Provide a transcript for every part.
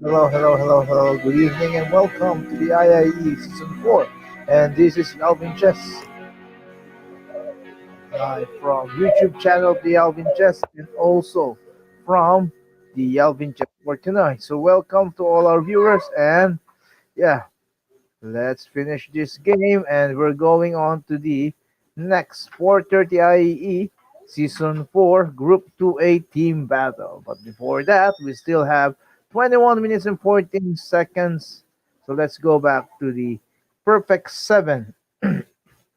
Hello, hello, hello, hello. Good evening and welcome to the IIE Season 4. And this is Alvin Chess from YouTube channel The Alvin Chess and also from the Alvin Chess for tonight. So welcome to all our viewers and yeah, let's finish this game and we're going on to the next 4:30 IEE Season 4 Group 2A Team Battle. But before that, we still have 21 minutes and 14 seconds. So let's go back to the Perfect 7,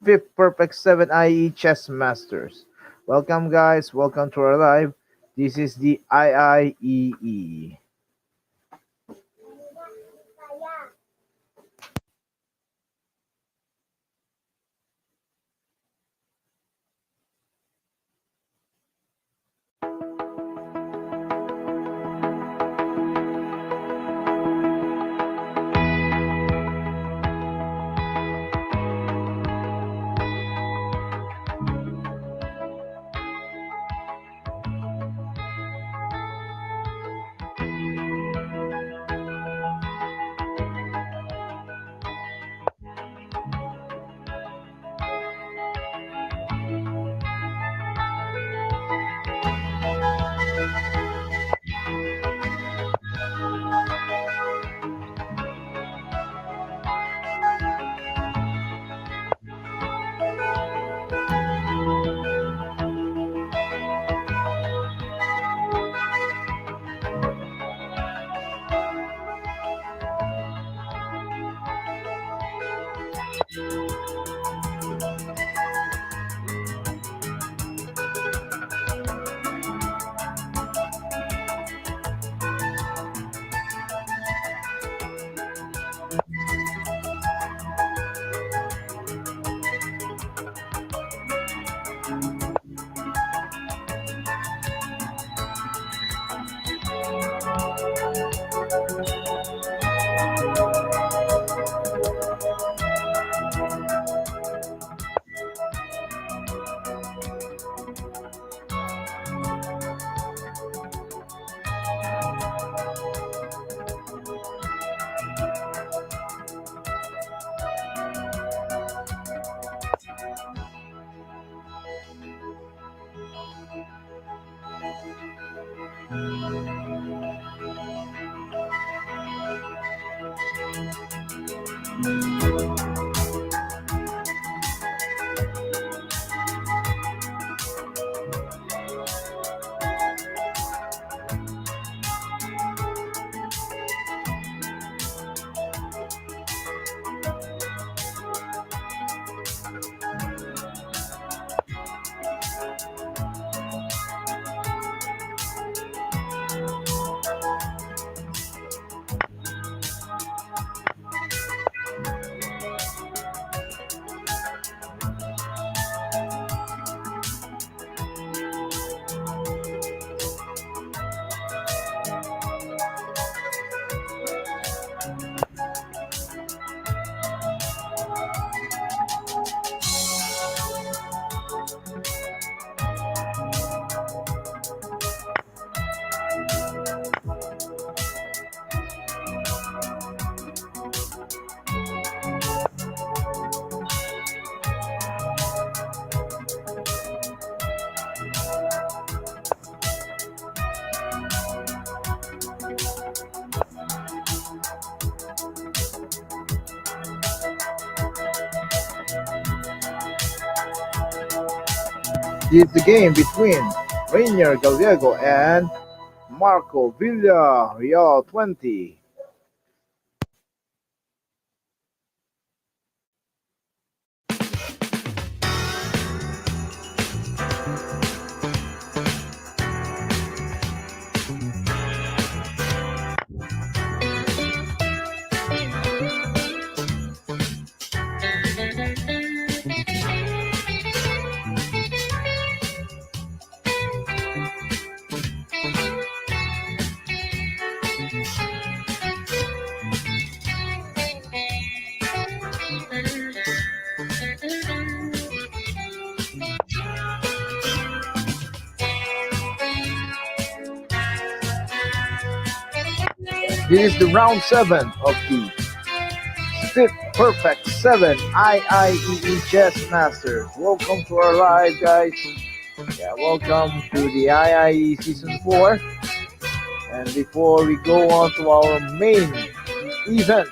fifth Perfect 7 IE Chess Masters. Welcome, guys. Welcome to our live. This is the IIEE. This is the game between Rainier Gallego and Marco Villarreal 20. This is the round 7 of the Fit Perfect 7 IIEE Chess Masters. Welcome to our live, guys. Yeah, welcome to the IIE Season 4. And before we go on to our main event,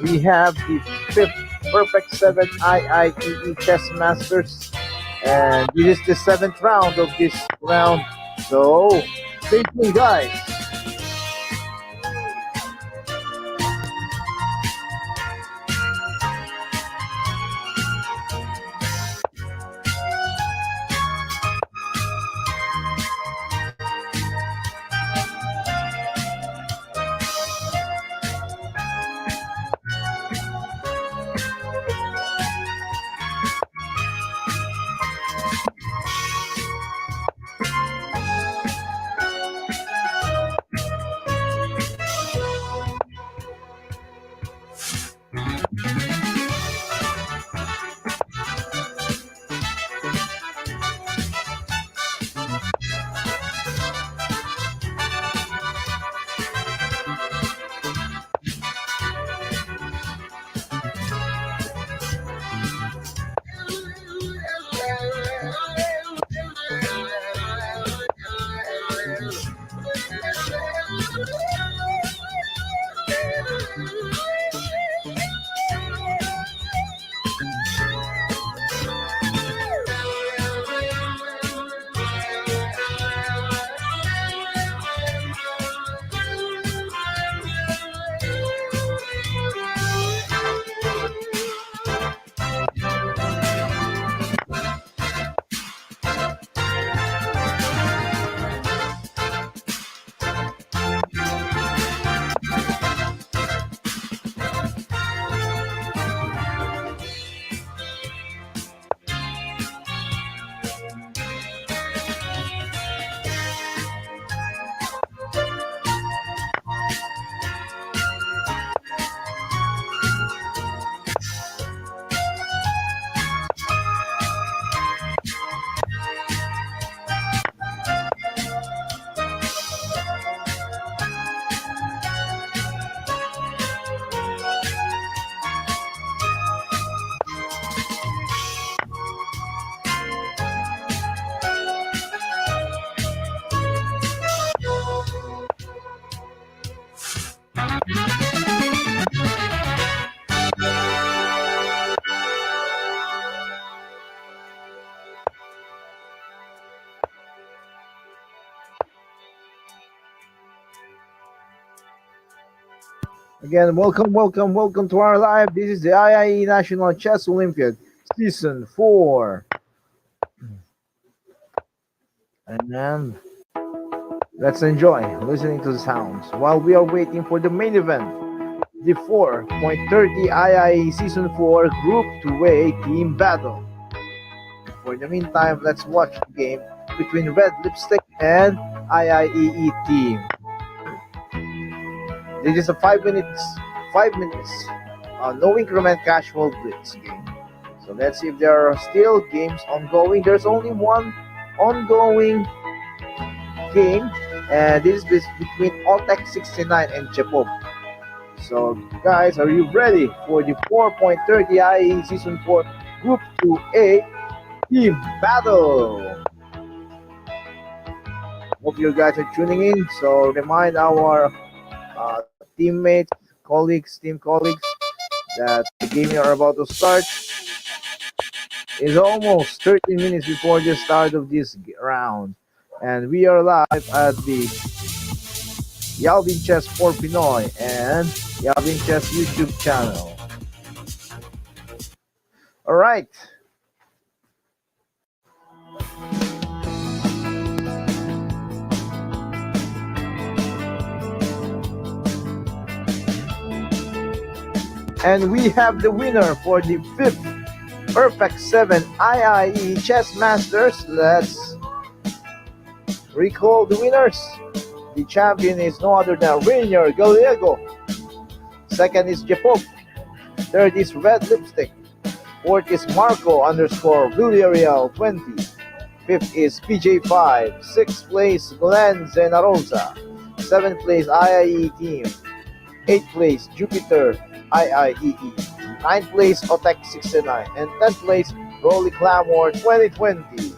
we have the 5th Perfect 7 IIEE Chess Masters. And this is the 7th round of this round. So, stay tuned, guys. Again, welcome to our live. This is the IIE National Chess Olympiad Season 4. And let's enjoy listening to the sounds while we are waiting for the main event, the 4.30 IIE Season 4 Group 2A Team Battle. For the meantime, let's watch the game between Red Lipstick and IIEE team. This is a 5 minutes, no increment casual blitz game. So let's see if there are still games ongoing. There's only one ongoing game, and this is between Altec 69 and Japan. So guys, are you ready for the 4.30 IE Season 4 Group 2A Team Battle? Hope you guys are tuning in. So remind our teammates, team colleagues, that the game you are about to start is almost 13 minutes before the start of this round. And we are live at the Yalvin Chess for Pinoy and Yalvin Chess YouTube channel. All right. And we have the winner for the 5th Perfect 7 IIE Chess Masters. Let's recall the winners. The champion is no other than Rainier Gallego. Second is Jacob. Third is Red Lipstick. Fourth is Marco _ Villarreal 20. Fifth is PJ5. Sixth place Glenn Zenarosa. Seventh place IIE team. Eighth place Jupiter IIEE. Ninth place Otec 69. And 10th place Rolly Clamor 2020.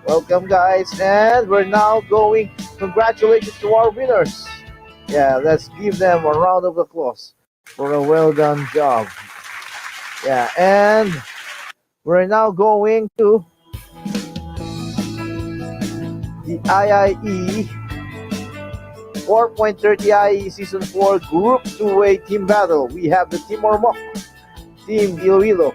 Welcome guys, and we're now going. Congratulations to our winners. Yeah, let's give them a round of applause for a well done job. Yeah, and we're now going to the IIE 4.30 IE Season 4 Group 2A Team Battle. We have the Team Ormoc, Team Iloilo,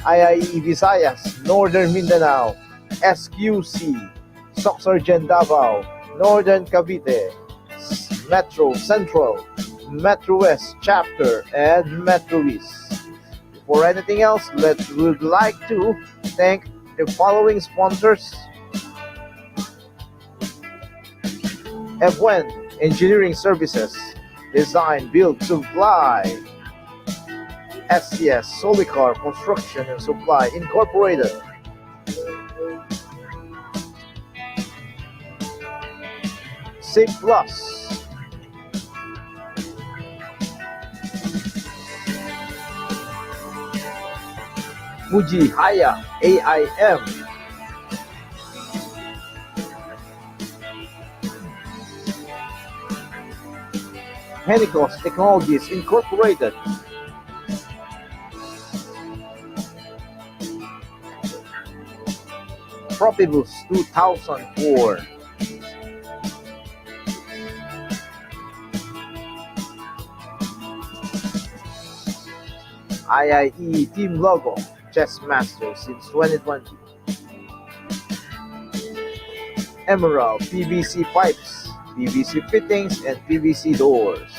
IIE Visayas, Northern Mindanao, SQC, Soxargen Davao, Northern Cavite, Metro Central, Metro West Chapter, and Metro East. Before anything else, would like to thank the following sponsors: F1 Engineering Services, Design, Build, Supply, SCS Solicar Construction and Supply Incorporated, SIG Plus, Fuji Haya AIM, Henicos Technologies Incorporated, Propibus 2004, IIE Team Logo, Chess Master since 2020, Emerald PVC Pipes, PVC Fittings, and PVC Doors.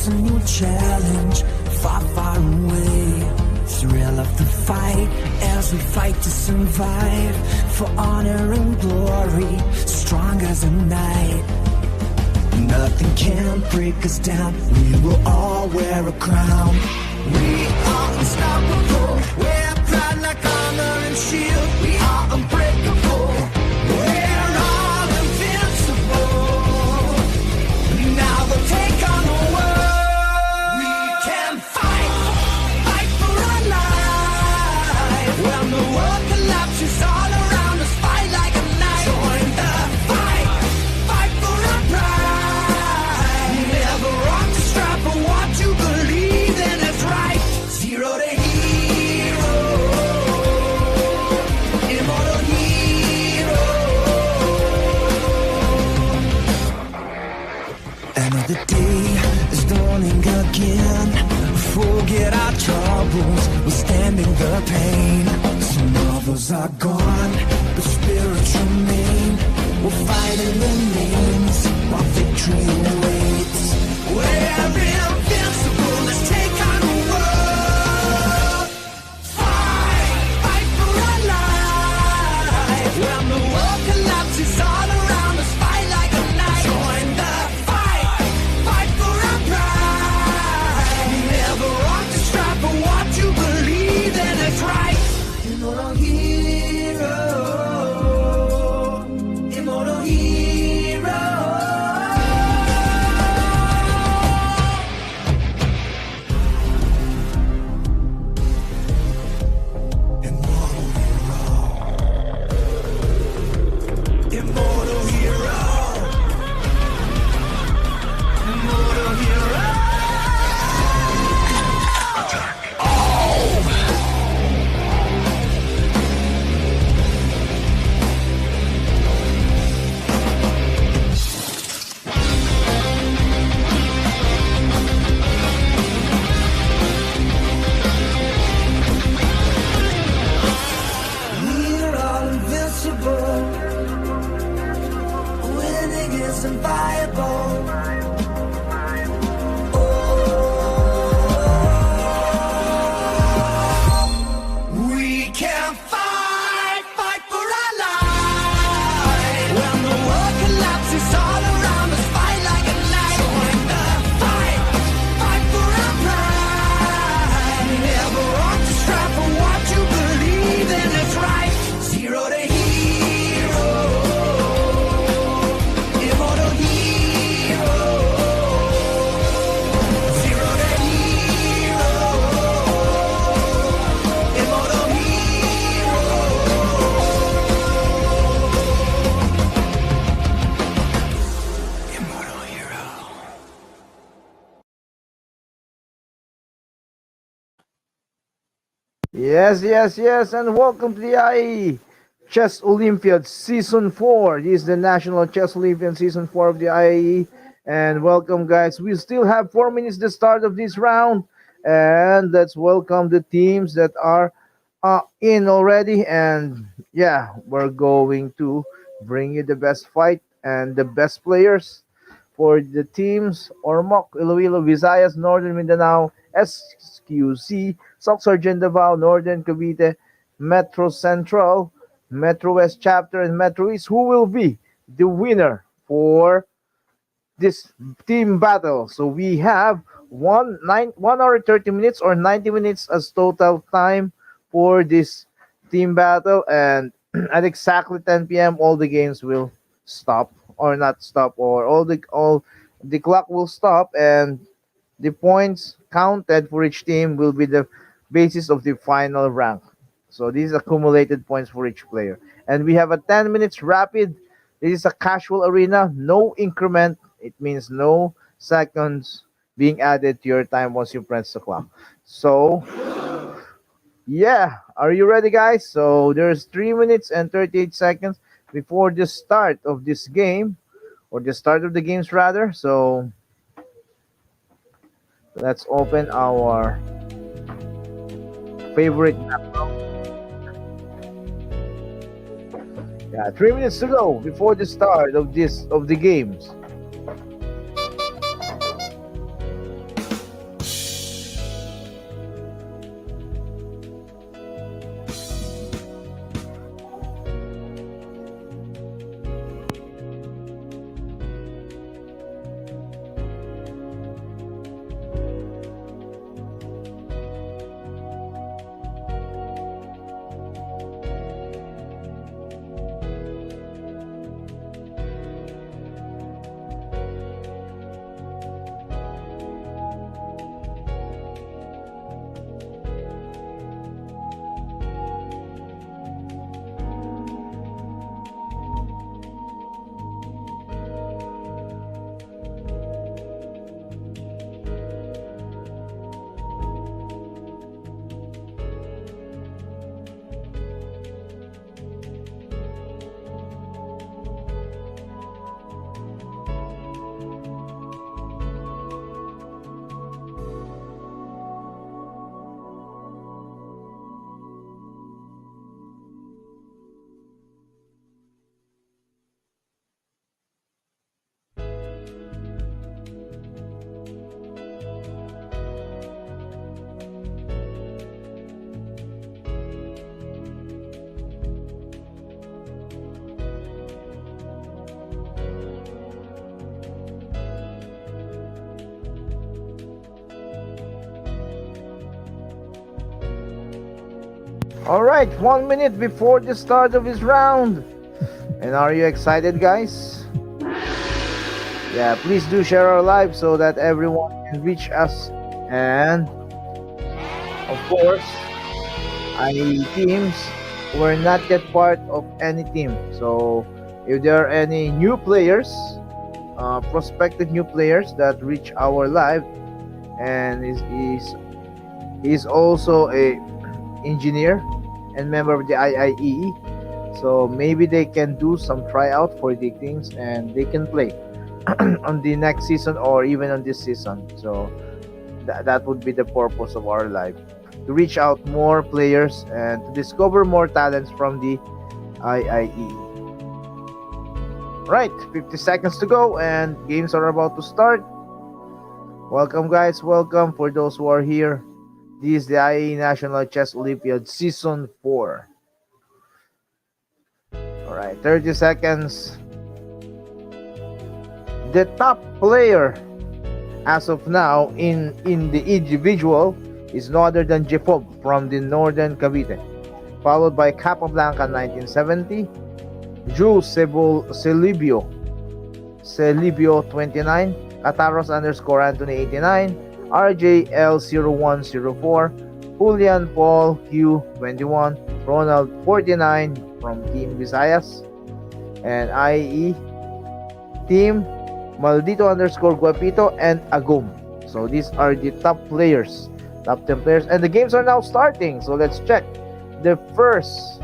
a new challenge, far, far away. Thrill of the fight as we fight to survive. For honor and glory, strong as a knight. Nothing can break us down. We will all wear a crown. We are unstoppable. We're proud like honor and shield. We are unbreakable. We're all invincible. Now we'll take on the world. We can fight, fight for our life. When the world collapses all around us, fight like a knight. Join the fight, fight for our pride. Never rock the strap for what you believe in is right. Zero to hero, immortal hero. Another day is dawning again. Forget our troubles, we're standing the pain. Some others are gone, but spirits remain. We're fighting the names while victory awaits. We're invincible, let's take on the world. Fight, fight for our life. When the world collapses all around us, fight like a knight. Join the fight, fight for our pride. Never rock the strap for what you believe in is right. Immortal hero, immortal hero. Immortal hero, immortal hero. We're all invincible. Winning isn't viable. We can fight, fight for our life. When the world collapses all around us, fight like a knight. Join the fight, fight for our pride. Never rock the strap for what you believe in is right. Zero to hero, immortal hero. Zero to hero, immortal hero. Immortal hero. Yes, yes, yes, and welcome to the IIEE Chess Olympiad Season 4. This is the National Chess Olympiad Season 4 of the IIEE. And welcome, guys. We still have 4 minutes to start of this round. And let's welcome the teams that are in already. And yeah, we're going to bring you the best fight and the best players for the teams: Ormoc, Iloilo, Visayas, Northern Mindanao, SQC, Soxargen Davao, Northern Cavite, Metro Central, Metro West Chapter, and Metro East. Who will be the winner for this team battle? So we have 1 hour 30 minutes or 90 minutes as total time for this team battle, and at exactly 10 p.m. all the games will stop, or not stop, or all the clock will stop, and the points counted for each team will be the basis of the final rank. So these accumulated points for each player. And we have a 10 minutes rapid. This is a casual arena, no increment. It means no seconds being added to your time once you press the clock. So yeah, are you ready, guys? So there's 3 minutes and 38 seconds before the start of this game, or the start of the games rather. So let's open our favorite map. Yeah, 3 minutes to go before the start of the games. All right, 1 minute before the start of this round. And are you excited, guys? Yeah, please do share our live so that everyone can reach us. And of course, I teams were not yet part of any team. So if there are any new players, prospective new players that reach our live, and is also a engineer and member of the IIEE. So maybe they can do some tryout for the teams and they can play on the next season or even on this season. So that would be the purpose of our live, to reach out more players and to discover more talents from the IIE. Right, 50 seconds to go and games are about to start. Welcome, guys. Welcome for those who are here. This is the IIE National Chess Olympiad Season 4. Alright, 30 seconds. The top player as of now in the individual is no other than Jepov from the Northern Cavite, followed by Capablanca 1970, Drew Celibio 29, Cataros underscore Anthony 89, RJL0104, Julian Paul Q 21, Ronald 49 from Team Visayas, and IE Team Maldito underscore Guapito and Agum. So these are the top players, top 10 players, and the games are now starting. So let's check the first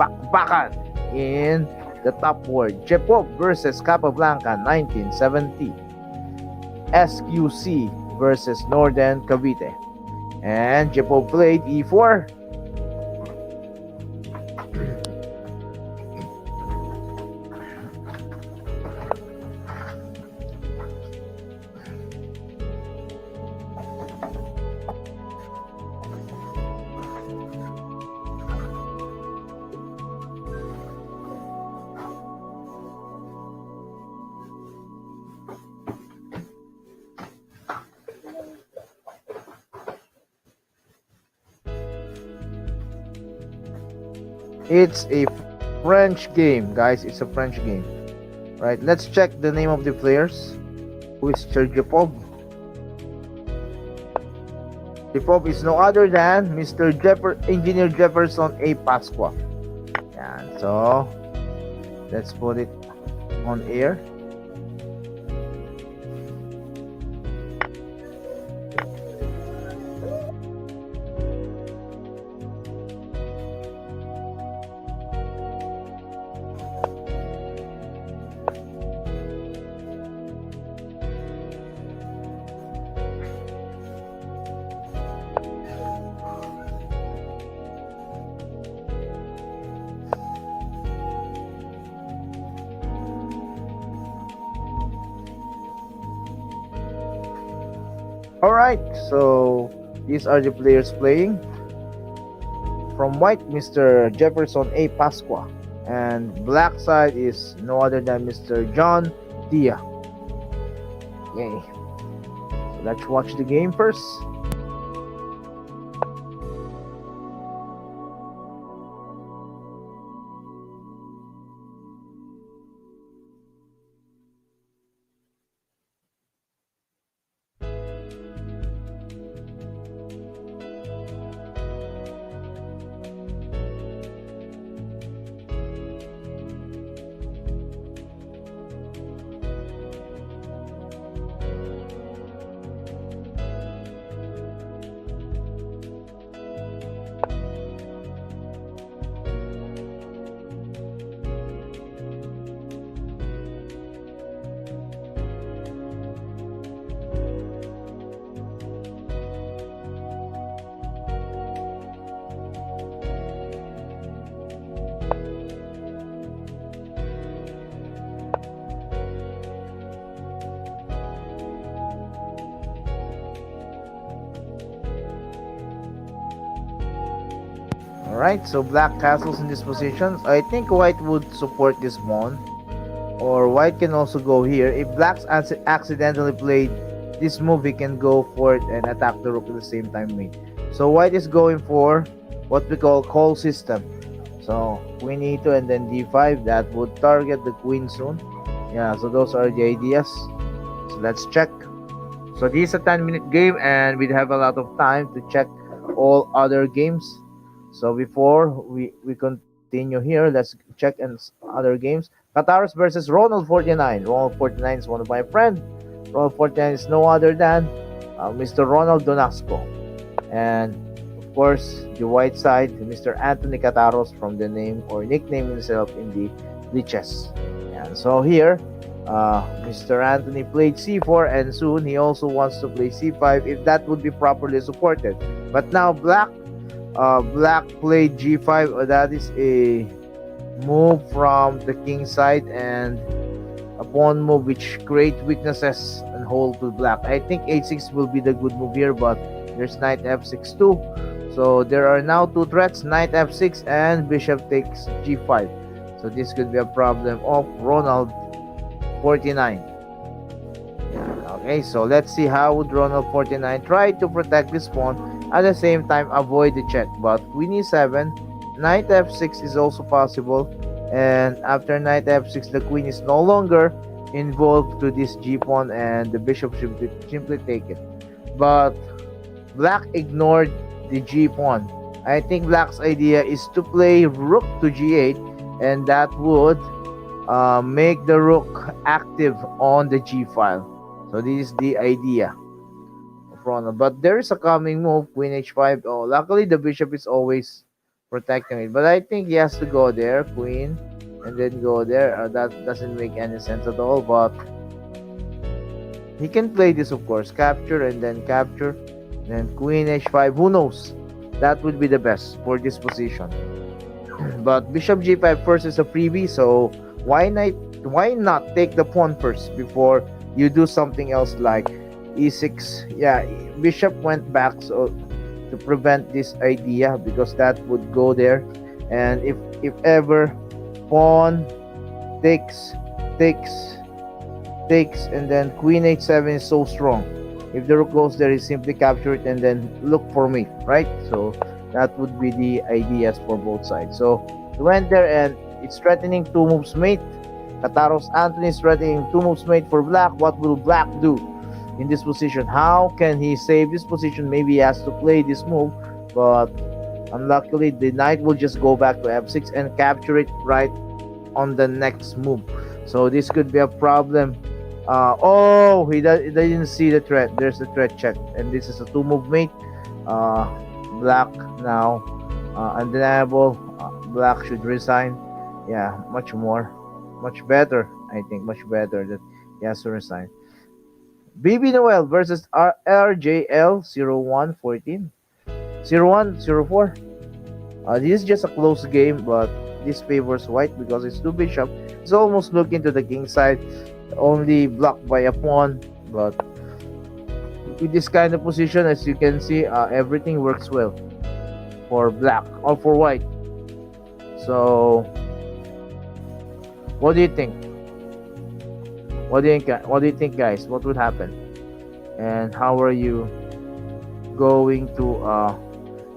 bakbakan in the top word. Jepov versus Capablanca 1970. SQC versus Northern Cavite. And Jepov played E4. It's a French game, guys. It's a French game. Right, let's check the name of the players. Who is Jepov? Jepov is no other than Mr. Engineer Jefferson A. Pasqua. Yan. So, let's put it on air. Alright, so these are the players playing. From white, Mr. Jefferson A. Pasqua. And black side is no other than Mr. John Dia. Yay. So let's watch the game first. Alright, so black castles in this position. I think white would support this pawn. Or white can also go here. If blacks accidentally played this move, he can go for it and attack the rook at the same time mate. So white is going for what we call system. So queen e2 and then d5, that would target the queen soon. Yeah, so those are the ideas. So let's check. So this is a 10-minute game and we have a lot of time to check all other games. So before we continue here, let's check in other games. Qataris versus Ronald 49. Ronald 49 is one of my friends. Ronald 49 is no other than Mr. Ronald Donasco. And of course, the white side, Mr. Anthony Cataros from the name or nickname himself in the glitches. And so here, Mr. Anthony played c4 and soon he also wants to play c5 if that would be properly supported. But now Black played g5. That is a move from the king side and a pawn move which create weaknesses and hold to Black. I think h6 will be the good move here, but there's knight f6 too. So there are now two threats, knight f6 and bishop takes g5. So this could be a problem of Ronald 49. Okay, so let's see how would Ronald 49 try to protect this pawn, at the same time avoid the check. But queen e7, knight f6 is also possible, and after knight f6 the queen is no longer involved to this g pawn and the bishop should simply take it. But Black ignored the g pawn. I think Black's idea is to play rook to g8, and that would make the rook active on the g file. So this is the idea of Ronald. But there is a coming move, queen h5. Oh, luckily the bishop is always protecting it. But I think he has to go there, queen, and then go there. That doesn't make any sense at all. But he can play this, of course, capture and then capture, then queen h5. Who knows? That would be the best for this position. But bishop g5 first is a freebie, so why not take the pawn first before you do something else like e6. Yeah, bishop went back so to prevent this idea, because that would go there, and if ever pawn takes and then queen h7 is so strong, if the rook goes there, you simply capture it and then look for mate, right? So that would be the ideas for both sides. So he went there and it's threatening two moves mate. Qataros Anthony is threatening two moves mate for Black. What will Black do in this position? How can he save this position? Maybe he has to play this move, but unluckily the knight will just go back to f6 and capture it right on the next move. So this could be a problem. Oh, he didn't see the threat. There's the threat check, and this is a two move mate. Black now undeniable. Black should resign. Yeah, much better. I think much better that he has to resign. BB Noel versus RJL 0114 0104. This is just a close game, but this favors white because it's two bishop. It's almost looking to the king side, only blocked by a pawn. But with this kind of position, as you can see, everything works well for Black or for white. So what do you think? What do you think, guys? What would happen? And how are you going to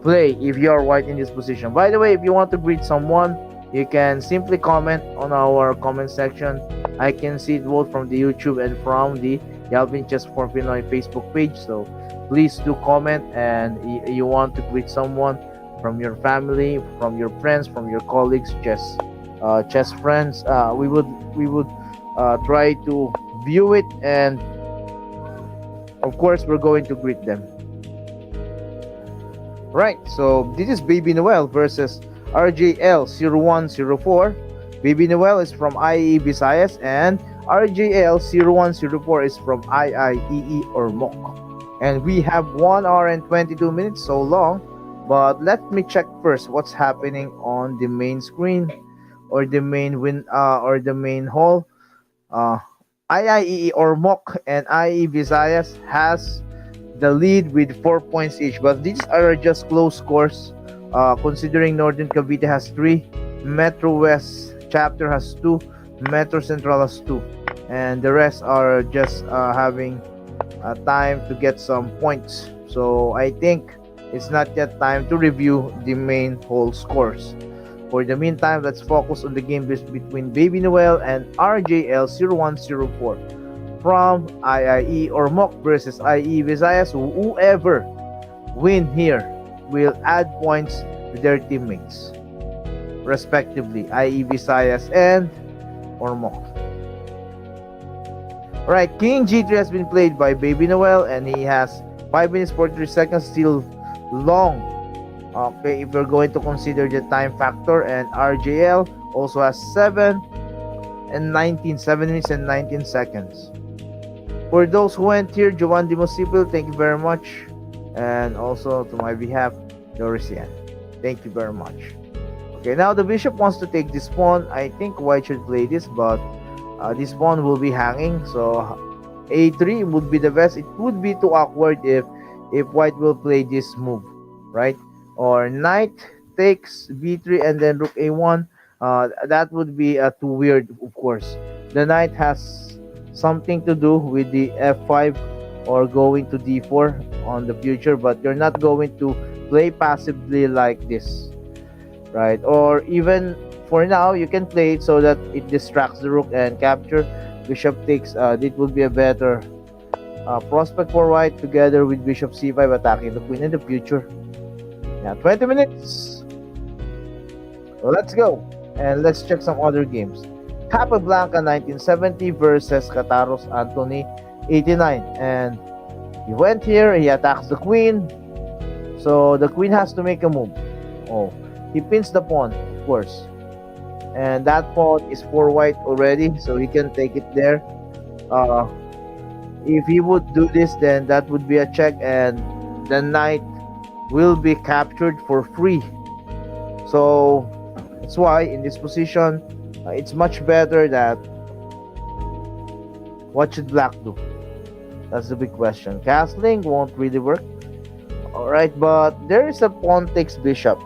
play if you are white in this position? By the way, if you want to greet someone, you can simply comment on our comment section. I can see it both from the YouTube and from the Alvin Chess for Pinoy Facebook page. So please do comment, and you want to greet someone from your family, from your friends, from your colleagues, chess friends. We would try to view it, and of course we're going to greet them. Right, so this is Baby Noel versus RJL 0104. Baby Noel is from IIEE Visayas, and RJL 0104 is from IIEE or MOC. And we have 1 hour and 22 minutes, so long. But let me check first what's happening on the main screen, or the main or the main hall. IIEE or MOC and IIEE Visayas has the lead with 4 points each, but these are just close scores, considering Northern Cavite has 3, Metro West chapter has 2, Metro Central has 2, and the rest are just having time to get some points. So I think it's not yet time to review the main whole scores. For the meantime, let's focus on the game between Baby Noel and RJL0104 from IIE or Mock versus IE Visayas. Whoever win here will add points to their teammates, respectively, IE Visayas and or Mock. Alright, King G3 has been played by Baby Noel and he has 5 minutes 43 seconds, still long. Okay, if we're going to consider the time factor, and RJL also has 7 minutes and 19 seconds. For those who went here, Jovan Dimosipil, thank you very much. And also to my behalf, Dorisian, thank you very much. Okay, now the bishop wants to take this pawn. I think white should play this, but this pawn will be hanging, so a3 would be the best. It would be too awkward if white will play this move, right? Or knight takes b3 and then rook a1. That would be too weird, of course. The knight has something to do with the f5 or going to d4 on the future, but you're not going to play passively like this, right? Or even for now, you can play it so that it distracts the rook and capture. Bishop takes, it would be a better prospect for white together with bishop c5 attacking the queen in the future. Yeah, 20 minutes. Let's go. And let's check some other games. Capablanca 1970 versus Cataros Anthony 89. And he went here, he attacks the queen. So the queen has to make a move. Oh, he pins the pawn, of course. And that pawn is for white already, so he can take it there. If he would do this, then that would be a check, and the knight will be captured for free. So that's why in this position, it's much better that what should black do? That's the big question. Castling won't really work. Alright, but there is a pawn takes bishop.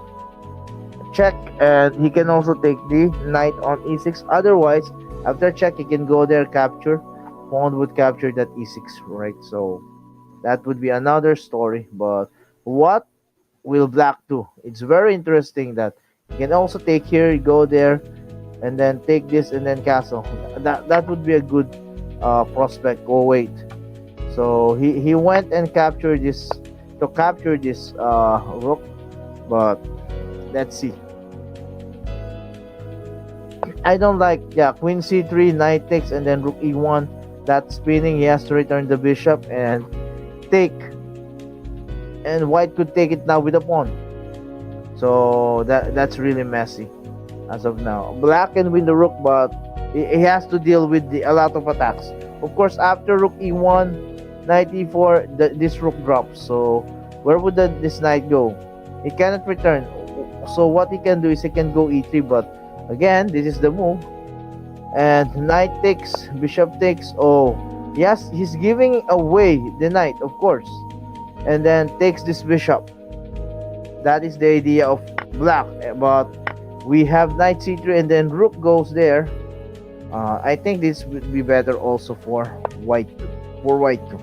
Check, and he can also take the knight on e6. Otherwise, after check, he can go there, capture. Pawn would capture that e6, right? So that would be another story. But what will black do? It's very interesting that you can also take here, go there, and then take this and then castle. That would be a good prospect. Oh wait, so he went and captured this to capture this rook, but let's see. I don't like, yeah, queen c3, knight takes, and then rook e1. That spinning, he has to return the bishop and take, and white could take it now with a pawn. So that's really messy as of now. Black can win the rook, but he has to deal with a lot of attacks. Of course, after rook e1, knight e4, this rook drops. So where would this knight go? He cannot return. So what he can do is he can go e3, but again, this is the move. And knight takes, bishop takes. Oh, yes, he's giving away the knight, of course. And then takes this bishop. That is the idea of black. But we have knight c3 and then rook goes there. I think this would be better also for white too.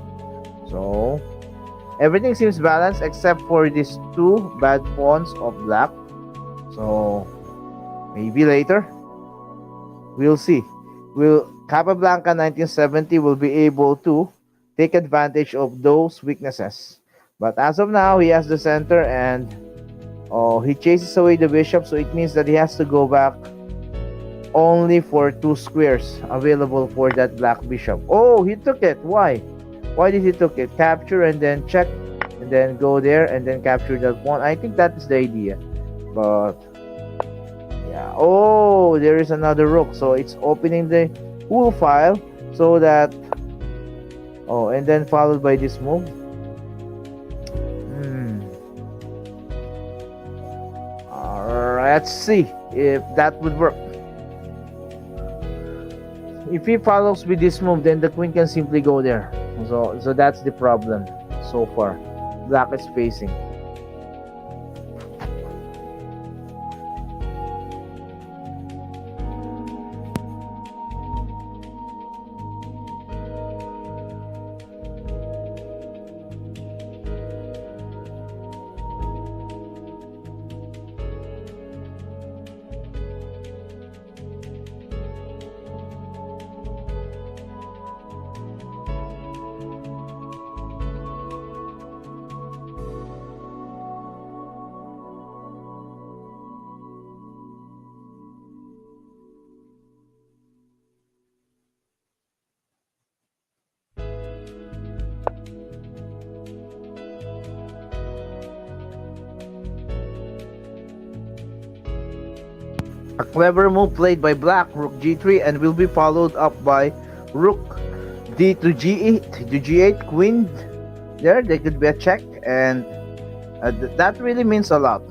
So everything seems balanced except for these two bad pawns of black. So maybe later we'll see. Will Capablanca 1970 will be able to take advantage of those weaknesses. But as of now, he has the center, and he chases away the bishop, so it means that he has to go back only for 2 squares available for that black bishop. Oh, he took it. Why? Why did he took it? Capture and then check, and then go there and then capture that one. I think that is the idea. But yeah. Oh, there is another rook, so it's opening the whole file so that. Oh, and then followed by this move. Let's see if that would work. If he follows with this move, then the queen can simply go there. So that's the problem so far. Black is facing. A clever move played by black, rook g3, and will be followed up by rook d to g8, to g8, queen. There could be a check, and that really means a lot.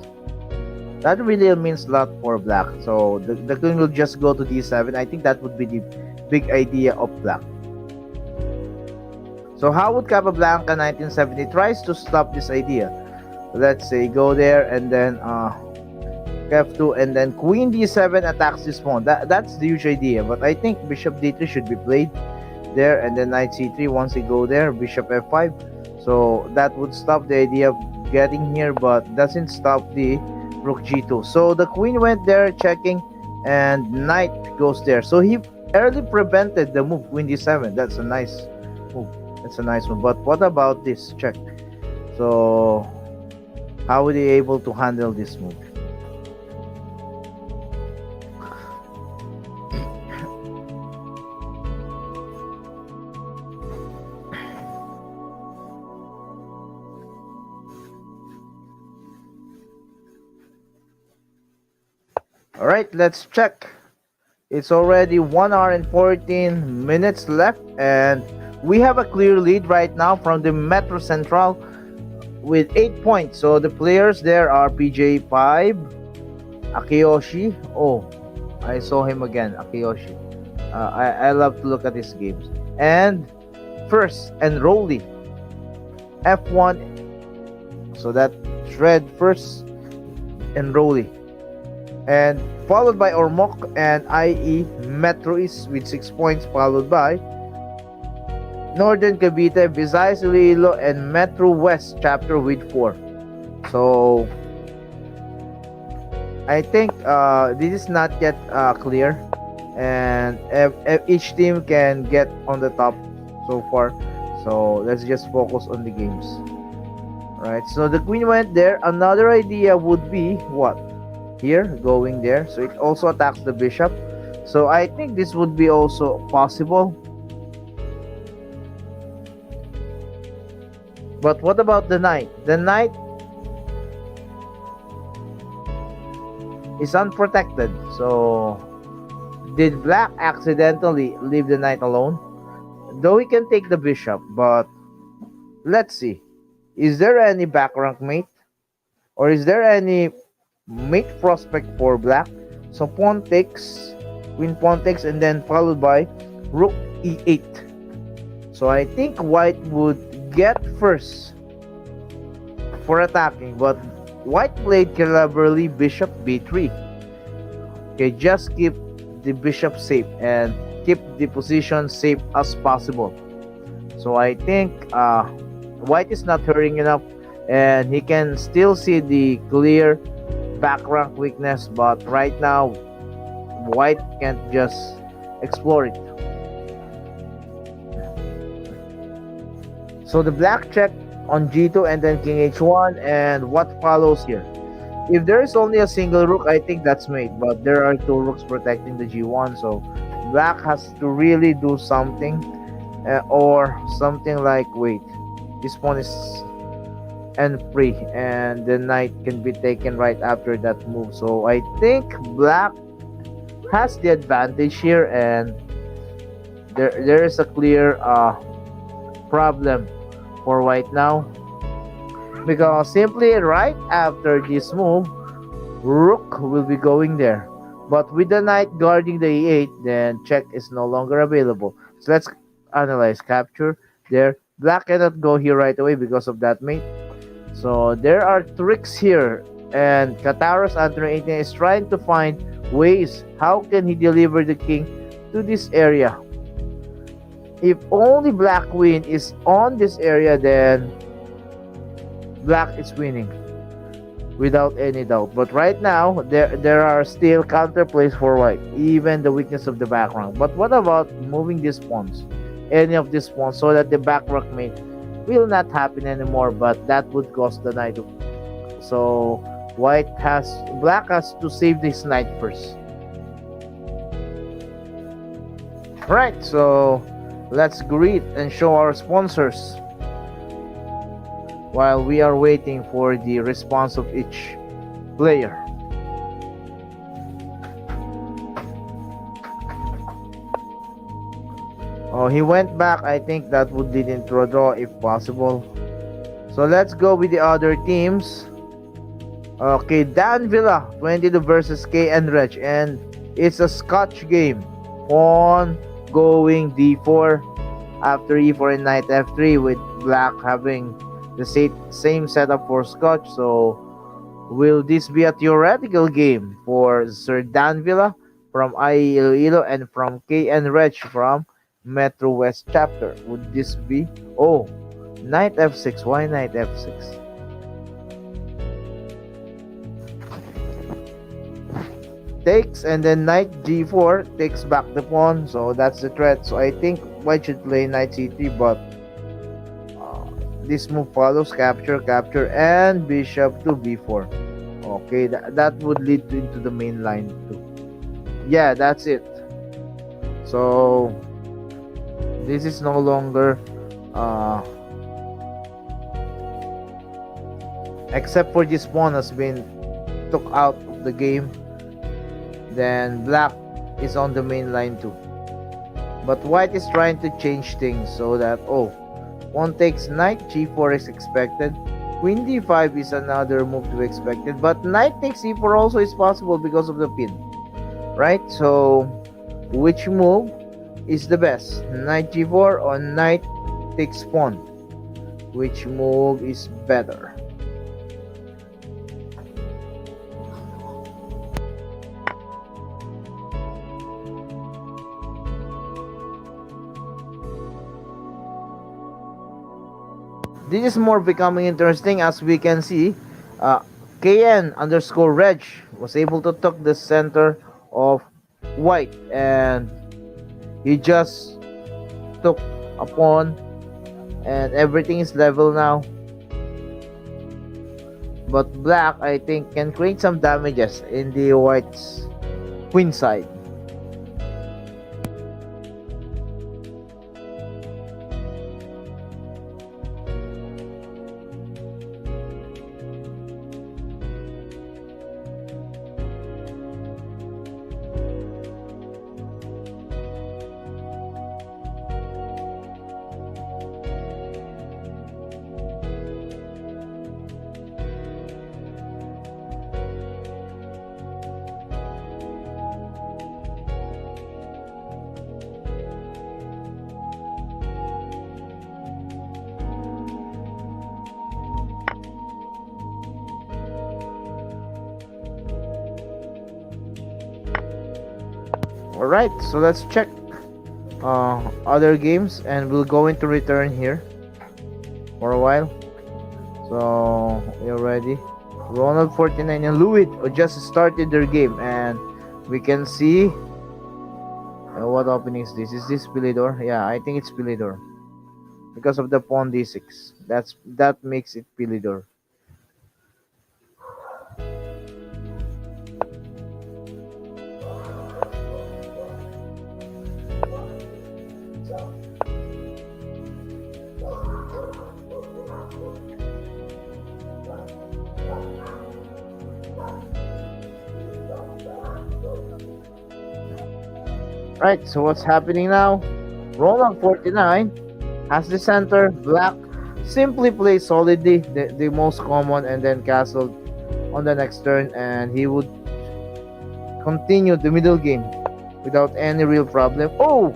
That really means a lot for black. So the queen will just go to d7. I think that would be the big idea of black. So how would Capablanca 1970 tries to stop this idea? Let's say go there and then f2 and then queen d7 attacks this pawn. That's the huge idea. But I think bishop d3 should be played there, and then knight c3 once you go there, bishop f5. So that would stop the idea of getting here, but doesn't stop the rook g2. So the queen went there checking, and knight goes there. So he early prevented the move queen d7. That's a nice move. That's a nice one. But what about this check? So how were they able to handle this move? All right, let's check. It's already 1 hour and 14 minutes left, and we have a clear lead right now from the Metro Central with 8 points. So the players there are PJ5, Akiyoshi. Oh, I saw him again, Akiyoshi. I love to look at his games. And first, and Rolly, F1. So that's red first, and Rolly. And followed by Ormoc and IE Metro East with 6 points, followed by Northern Cavite, Visayas, Iloilo, and Metro West chapter with 4. So I think this is not yet clear, and if each team can get on the top so far. So let's just focus on the games. Alright, so the queen went there. Another idea would be what? Here, going there. So it also attacks the bishop. So I think this would be also possible. But what about the knight? The knight is unprotected. So did black accidentally leave the knight alone? Though he can take the bishop, but let's see. Is there any back rank mate? Or is there any mate prospect for black? So pawn takes, queen pawn takes, and then followed by rook e8. So I think white would get first for attacking, but white played cleverly bishop b3. Okay, just keep the bishop safe and keep the position safe as possible. So I think white is not hurrying enough, and he can still see the clear back rank weakness, but right now white can't just explore it. So the black check on g2 and then king h1, and what follows here? If there is only a single rook, I think that's mate, but there are 2 rooks protecting the g1, so black has to really do something, or something like, wait, this pawn is and free, and the knight can be taken right after that move. So I think black has the advantage here, and there is a clear problem for white now, because simply right after this move, rook will be going there, but with the knight guarding the e8, then check is no longer available. So let's analyze. Capture there. Black cannot go here right away because of that mate. So there are tricks here, and Kataros Anthony 18 is trying to find ways how can he deliver the king to this area. If only black queen is on this area, then black is winning without any doubt. But right now there are still counterplays for white, even the weakness of the background. But what about moving these pawns, any of these pawns, so that the back rook mate will not happen anymore, but that would cost the knight. So black has to save this knight first. Right, so let's greet and show our sponsors while we are waiting for the response of each player. Oh, he went back. I think that would lead into a draw if possible. So let's go with the other teams. Okay, Dan Villa 22 versus K and Reg, and it's a Scotch game. Pawn going D4 after E4 and Knight F3, with Black having the same setup for Scotch. So will this be a theoretical game for Sir Dan Villa from IIE Iloilo and from K and Reg from Metro West chapter? Would this be? Oh, Knight F6. Why Knight F6? Takes, and then Knight G4 takes back the pawn, so that's the threat. So I think White should play Knight C3, but this move follows capture, capture, and Bishop to B4. Okay, that would lead into the main line too. Yeah, that's it. So this is no longer except for this pawn has been took out of the game, then Black is on the main line too. But White is trying to change things so that, oh, pawn takes Knight G4 is expected, Queen D5 is another move to be expected, but Knight takes E4 also is possible because of the pin, right? So which move is the best, Knight G4 or Knight takes pawn? Which move is better? This is more becoming interesting. As we can see, KN underscore Reg was able to took the center of White, and he just took a pawn, and everything is level now. But Black, I think, can create some damages in the White's queen side. Alright, so let's check other games, and we'll go into return here for a while. So you're ready. Ronald 49 and Louis just started their game, and we can see what opening is this? Is this Pilidor? Yeah, I think it's Pilidor because of the pawn D6. That makes it Pilidor. Right, so what's happening now? Ronald 49 has the center. Black simply plays solidly the most common, and then castled on the next turn, and he would continue the middle game without any real problem. Oh,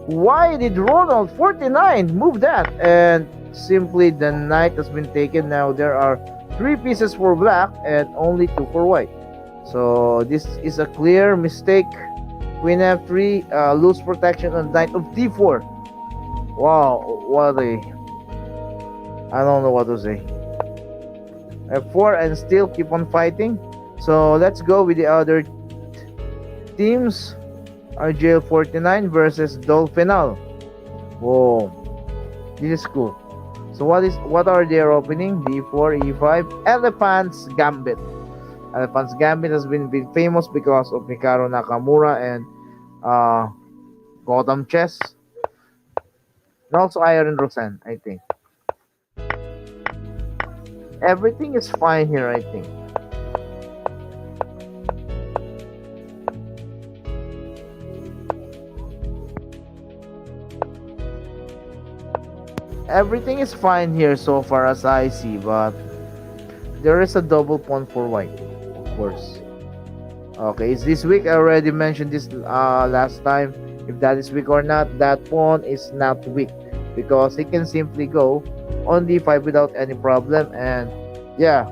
why did Ronald 49 move that? And simply the knight has been taken. Now there are 3 pieces for Black and only 2 for White. So this is a clear mistake. Queen F3, lose protection on Knight of D4. Wow, what a... I don't know what to say. F4 and still keep on fighting. So let's go with the other teams. RJL 49 versus Dolphinal. Whoa, this is cool. So what are their opening? D4, E5, Elephant's Gambit. Elephant's Gambit has been famous because of Mikaro Nakamura and Gotham Chess, and also Iron Rosen. I think everything is fine here. I think. Everything is fine here so far as I see, but there is a double pawn for white, of course. Okay, is this weak? I already mentioned this last time. If that is weak or not, that pawn is not weak because he can simply go on d5 without any problem. And yeah,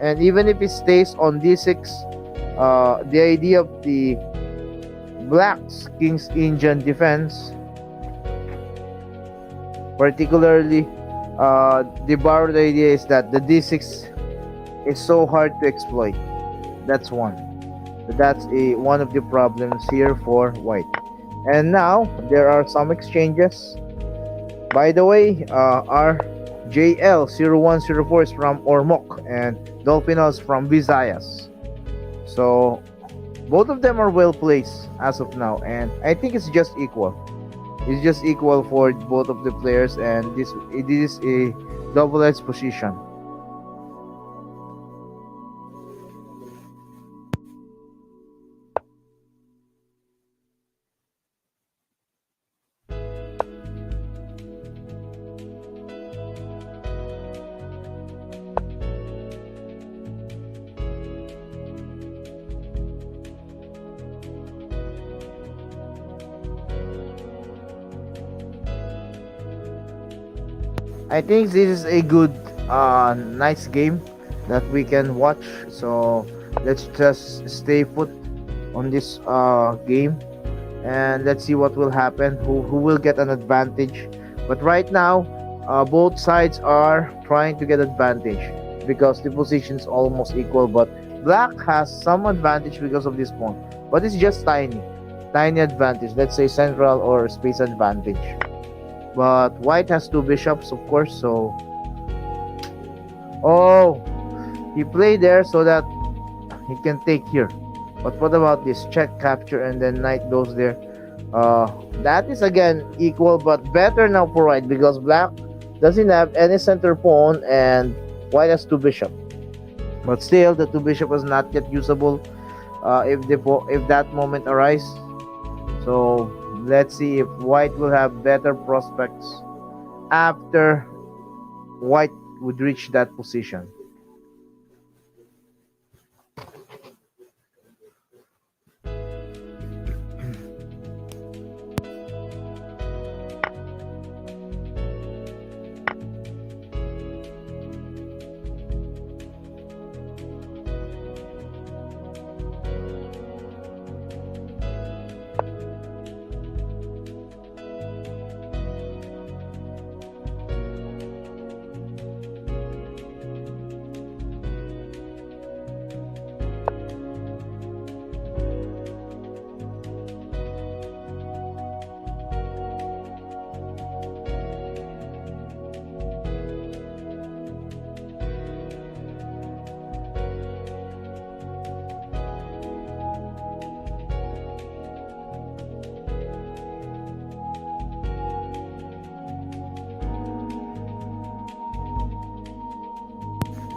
and even if he stays on d6, the idea of the black's king's Indian defense, particularly the borrowed idea, is that the d6 is so hard to exploit. That's one. That's one of the problems here for white. And now there are some exchanges. By the way, our JL0104 is from Ormoc and Dolphinos from Visayas. So both of them are well placed as of now, and I think it's just equal. It's just equal for both of the players, and this it is a double-edged position. I think this is a good, nice game that we can watch. So let's just stay put on this game, and let's see what will happen. Who will get an advantage? But right now, both sides are trying to get advantage because the position is almost equal. But black has some advantage because of this pawn, but it's just tiny advantage. Let's say central or space advantage. But white has two bishops, of course, so oh, he played there so that he can take here. But what about this check capture and then knight goes there? That is again equal, but better now for white because black doesn't have any center pawn and white has two bishop. But still, the two bishop is not yet usable if that moment arises. So let's see if white will have better prospects after white would reach that position.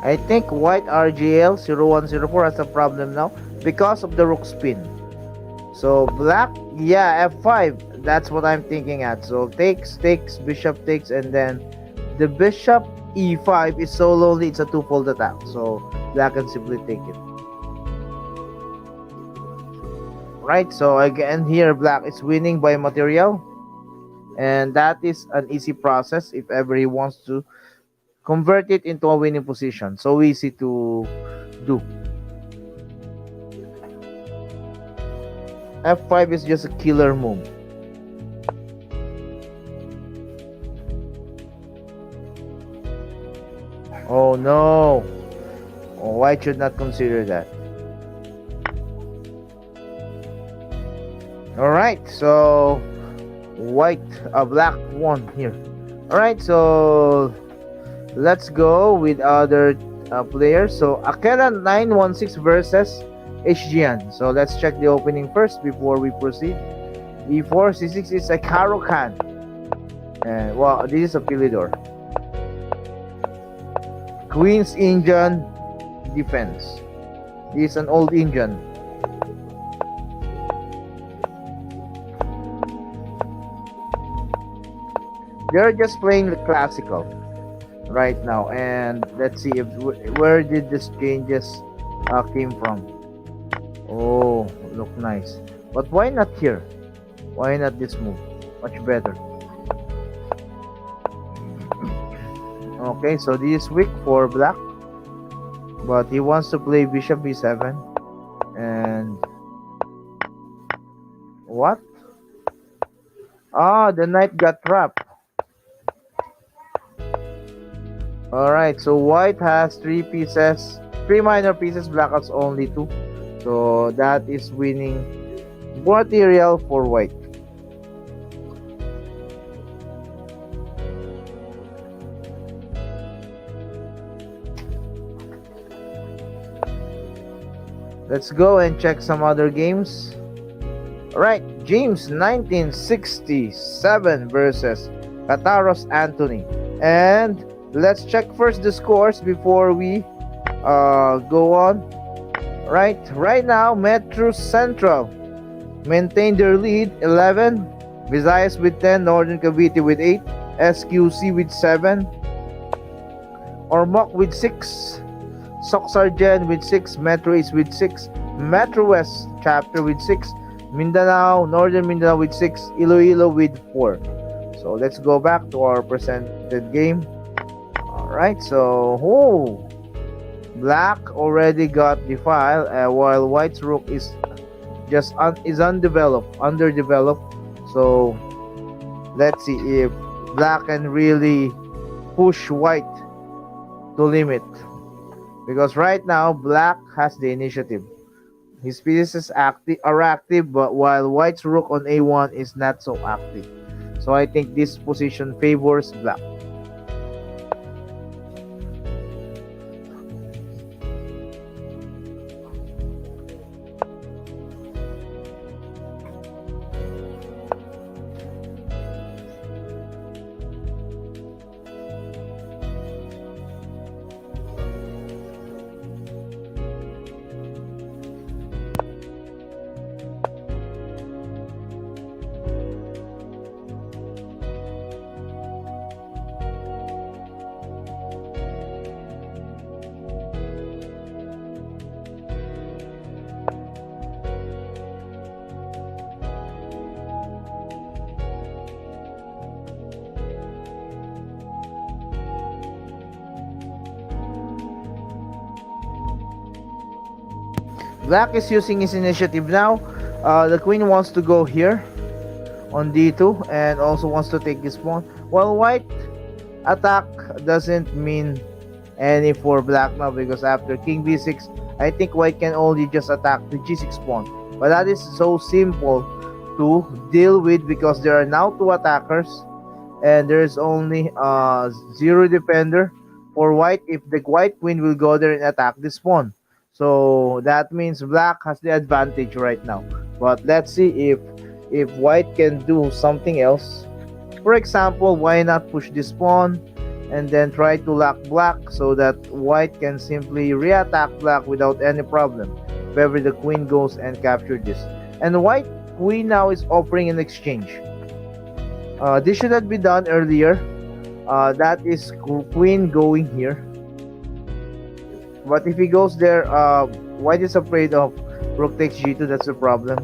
I think white RGL 0104 has a problem now because of the rook spin. So black, yeah, f5. That's what I'm thinking at. So takes, bishop takes, and then the bishop e5 is so lonely. It's a twofold attack. So black can simply take it. Right. So again, here black is winning by material, and that is an easy process if ever he wants to convert it into a winning position. So easy to do. F5 is just a killer move. Oh no. Oh, white should not consider that. Alright, so white, black won here. Alright, so let's go with other players. So Akela 916 versus HGN. So let's check the opening first before we proceed. E4, C6 is a Karo Khan. And well, this is a Philidor. Queen's Indian defense. This is an old Indian. They're just playing the classical right now, and let's see if where did this changes came from. Oh, look nice. But why not here? Why not this move? Much better. Okay, so this is weak for black, but he wants to play bishop b7, and what? Ah, the knight got trapped. Alright, so white has three pieces, three minor pieces, black has only two. So that is winning material for white. Let's go and check some other games. Alright, James 1967 versus Kataros Anthony. And let's check first the scores before we go on. Right now, Metro Central maintain their lead 11, Visayas with 10, Northern Cavite with 8, SQC with 7, Ormoc with 6, Soxargen with 6, Metro East with 6, Metro West chapter with 6, Mindanao, Northern Mindanao with 6, Iloilo with 4. So let's go back to our presented game. Alright, so black already got the file, while white's rook is just underdeveloped. So let's see if black can really push white to limit, because right now black has the initiative. His pieces are active, but while white's rook on a1 is not so active. So I think this position favors black. Black is using his initiative now. The queen wants to go here on d2 and also wants to take this pawn, while white attack doesn't mean any for black now, because after king b6 I think white can only just attack the g6 pawn, but that is so simple to deal with because there are now two attackers and there is only zero defender for white if the white queen will go there and attack this pawn. So that means black has the advantage right now. But let's see if white can do something else. For example, why not push this pawn and then try to lock black so that white can simply re-attack black without any problem if ever the queen goes and capture this. And white queen now is offering an exchange. This should have been done earlier. That is queen going here. But if he goes there, white is afraid of rook takes g2. That's the problem.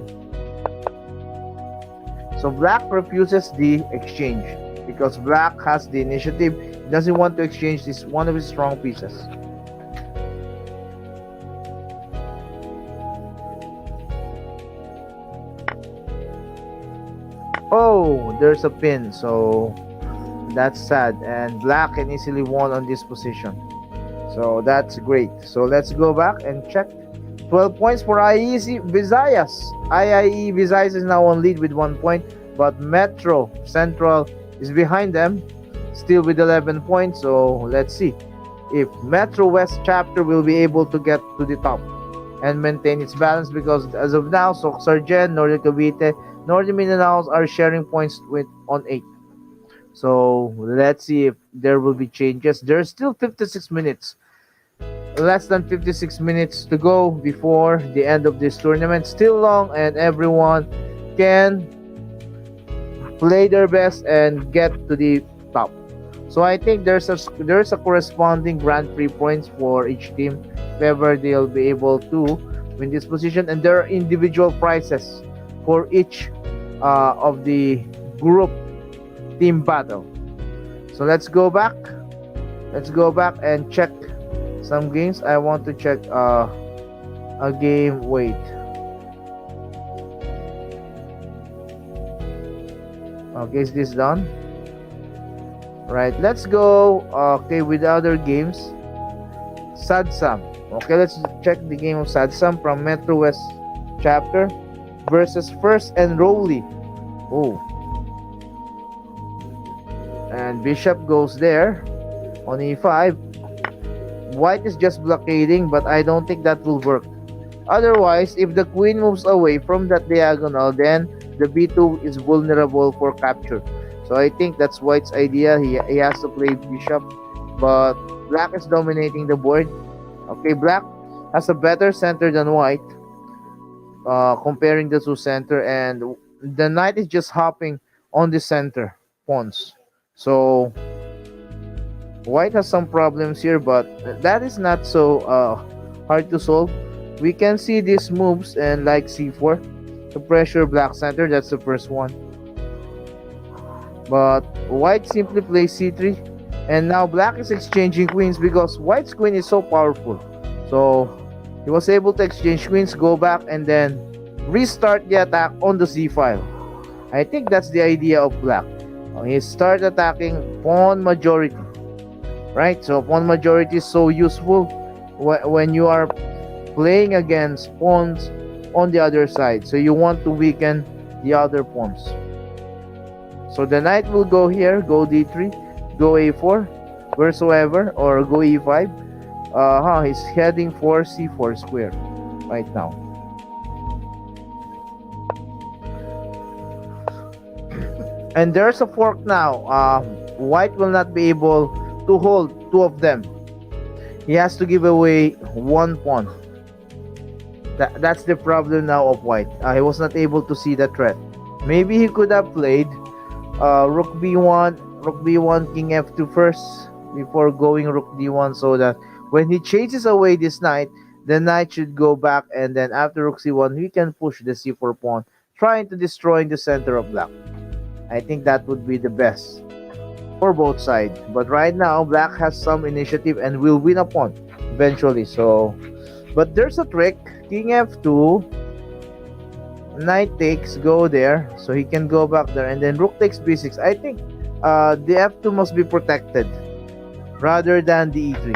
So black refuses the exchange because black has the initiative. He doesn't want to exchange this one of his strong pieces. Oh, there's a pin, so that's sad, and black can easily won on this position. So that's great. So let's go back and check. 12 points for IIEE Visayas. IIEE Visayas is now on lead with 1 point, but Metro Central is behind them, still with 11 points. So let's see if Metro West chapter will be able to get to the top and maintain its balance, because as of now, Soxargen, Northern Cavite, Northern Mindanao are sharing points with on 8. So let's see if there will be changes. There's still 56 minutes. Less than 56 minutes to go before the end of this tournament. Still long, and everyone can play their best and get to the So I think there's a corresponding Grand Prix points for each team if ever they'll be able to win this position, and there are individual prizes for each of the group team battle. So let's go back. Let's go back and check some games. I want to check a game. Wait. Okay, is this done? Right, let's go okay with other games. Sadsam. Okay, let's check the game of Sadsam from Metro West chapter versus First Enrollee. Oh. And Bishop goes there on e5. White is just blockading, but I don't think that will work. Otherwise, if the queen moves away from that diagonal, then the b2 is vulnerable for capture. So I think that's White's idea. He has to play Bishop, but Black is dominating the board. Okay, Black has a better center than White, comparing the two center, and the Knight is just hopping on the center pawns. So White has some problems here, but that is not so hard to solve. We can see these moves and like c4 to pressure Black center. That's the first one. But White simply plays c3, and now Black is exchanging queens because White's queen is so powerful. So he was able to exchange queens, go back, and then restart the attack on the c file. I think that's the idea of Black. He start attacking pawn majority, right? So pawn majority is so useful when you are playing against pawns on the other side. So you want to weaken the other pawns. So the knight will go here, go d3, go a4, wheresoever, or go e5. He's heading for c4 square right now. And there's a fork now. White will not be able to hold two of them. He has to give away one pawn. That's the problem now of White. He was not able to see the threat. Maybe he could have played rook b1, king f2 first before going rook d1, so that when he chases away this knight, the knight should go back, and then after rook c1, he can push the c4 pawn, trying to destroy the center of Black. I think that would be the best for both sides. But right now, Black has some initiative and will win a pawn eventually. So, but there's a trick. King f2, knight takes, go there, so he can go back there, and then rook takes b6. I think the f2 must be protected rather than the e3.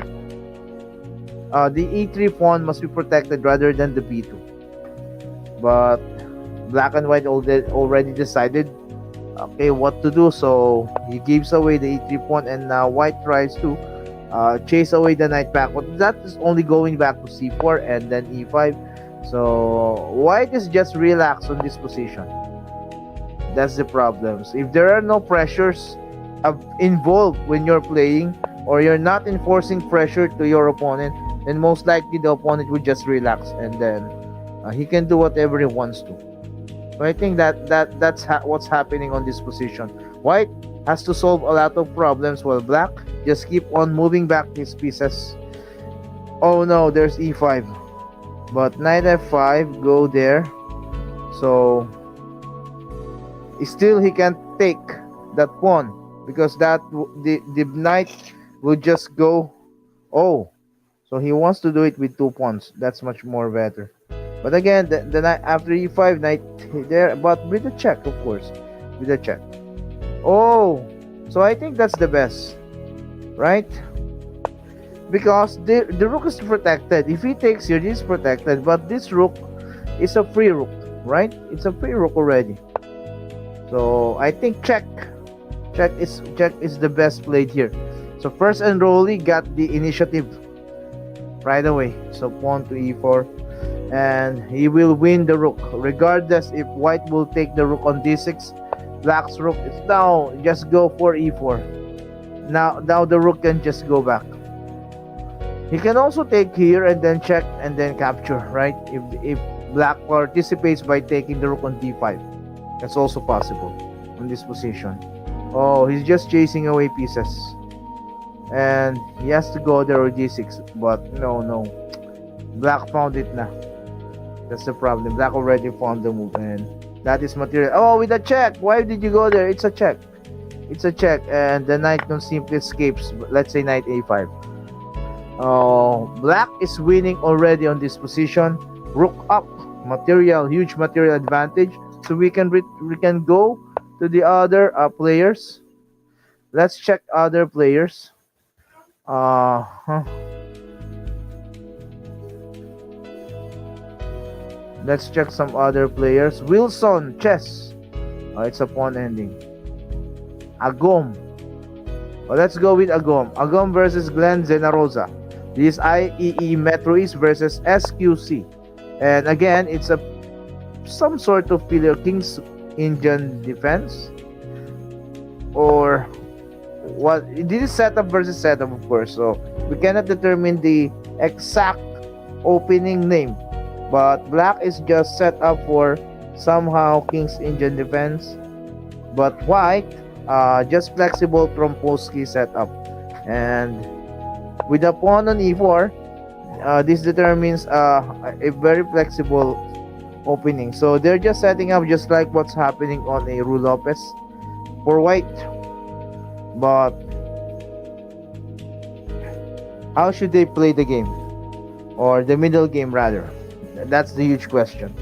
The e3 pawn must be protected rather than the b2. But Black and White already decided what to do, so he gives away the e3 pawn, and now White tries to chase away the knight back, but that is only going back to c4 and then e5. So White is just relaxed on this position. That's the problems. If there are no pressures involved when you're playing, or you're not enforcing pressure to your opponent, then most likely the opponent will just relax, and then he can do whatever he wants to. So I think that's what's happening on this position. White has to solve a lot of problems, while Black just keep on moving back his pieces. Oh no, there's e5. But knight f5, go there. So still he can't take that pawn, because the knight will just go. Oh, so he wants to do it with two pawns. That's much more better. But again, the knight after e5, knight there, but with a check, of course, with a check. Oh, so I think that's the best, right? Because the rook is protected. If he takes here, this is protected, but this rook is a free rook, right? It's a free rook already. So I think check is the best played here. So First Enrollee got the initiative right away. So pawn to e4, and he will win the rook regardless if White will take the rook on d6. Black's rook is now just go for e4. Now the rook can just go back. He can also take here and then check and then capture, right? If Black participates by taking the rook on d5, that's also possible in this position. Oh, he's just chasing away pieces. and he has to go there or d6, but no, black found it na. That's the problem. Black already found the move, and that is material. Oh, with a check. Why did you go there? It's a check. It's a check, and the knight no simply escapes. Let's say knight a5. Oh, black is winning already on this position. Rook up, material, huge material advantage. So we can go to the other players. Let's check other players. Huh. Let's check some other players. Wilson, chess. It's a pawn ending. Agom. Let's go with Agom. Agom versus Glenn Zenarosa. This IEE Metro East versus SQC. And again, it's a some sort of pillar King's Indian defense. Or what? This is setup versus setup, of course. So we cannot determine the exact opening name. But black is just set up for somehow King's Indian defense. But white, just flexible Trompowsky setup. And with the pawn on e4, this determines a very flexible opening. So they're just setting up just like what's happening on a Ru Lopez for white. But how should they play the game? Or the middle game rather? That's the huge question.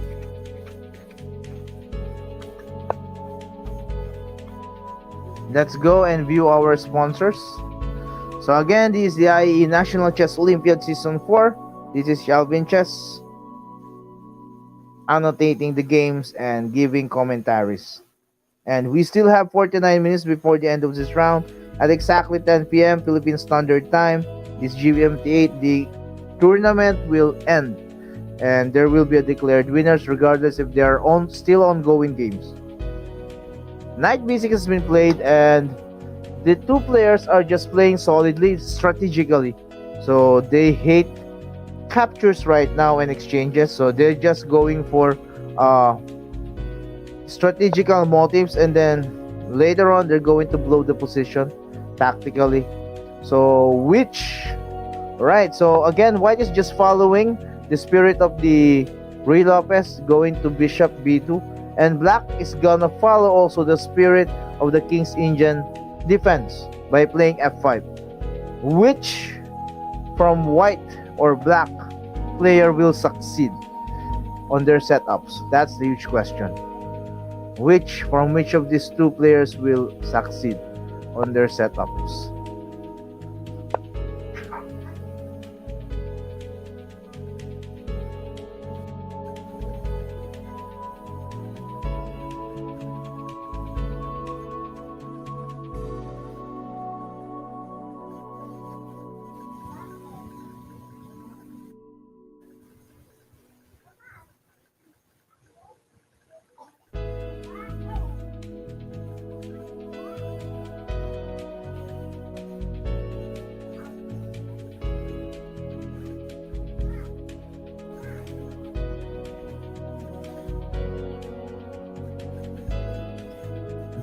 Let's go and view our sponsors. So again, this is the IIEE National Chess Olympiad Season 4. This is Shelvin Chess, annotating the games and giving commentaries. And we still have 49 minutes before the end of this round. At exactly 10 p.m. Philippine Standard Time, this GMT8, the tournament will end. And there will be a declared winners regardless if they are still ongoing games. Knight b6 has been played, and the two players are just playing solidly, strategically. So they hate captures right now and exchanges. So they're just going for strategical motives, and then later on they're going to blow the position tactically. So so again, white is just following the spirit of the Ray Lopez, going to bishop b2, and black is gonna follow also the spirit of the King's Indian defense by playing f5. Which from white or black player will succeed on their setups? That's the huge question. Which of these two players will succeed on their setups?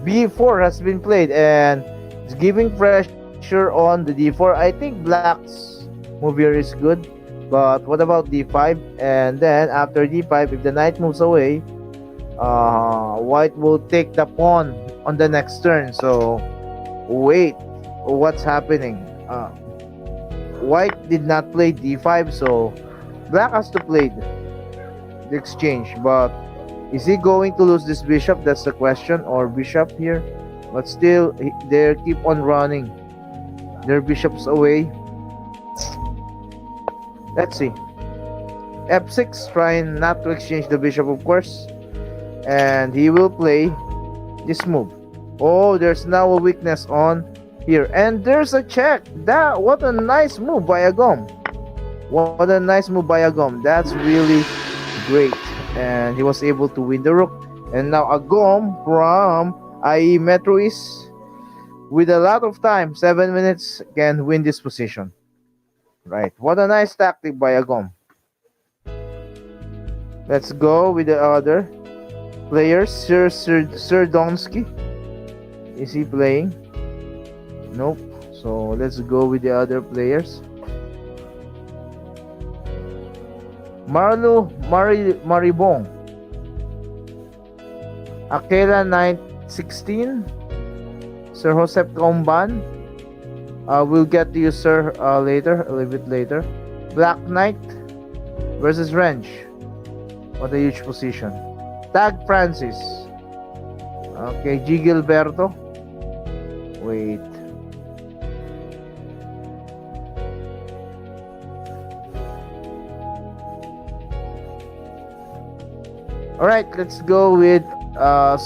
b4 has been played, and it's giving pressure on the d4. I think black's move here is good, but what about d5? And then after d5, if the knight moves away, white will take the pawn on the next turn. So wait, what's happening? White did not play d5, so black has to play the exchange. But is he going to lose this bishop? That's the question. Or bishop here. But still, they keep on running their bishops away. Let's see. f6, trying not to exchange the bishop, of course. And he will play this move. Oh, there's now a weakness on here. And there's a check. What a nice move by Agom. What a nice move by Agom. That's really great. And he was able to win the rook. And now Agom from IE Metro East, with a lot of time, 7 minutes, can win this position. Right. What a nice tactic by Agom. Let's go with the other players. Sir Donsky. Is he playing? Nope. So let's go with the other players. Maribong, Akela Knight 16, Sir Josep Comban. We'll get to you, sir, later, a little bit later. Black Knight versus Range on the huge position. Tag Francis. Okay, G. Gilberto. Wait. Alright, let's go with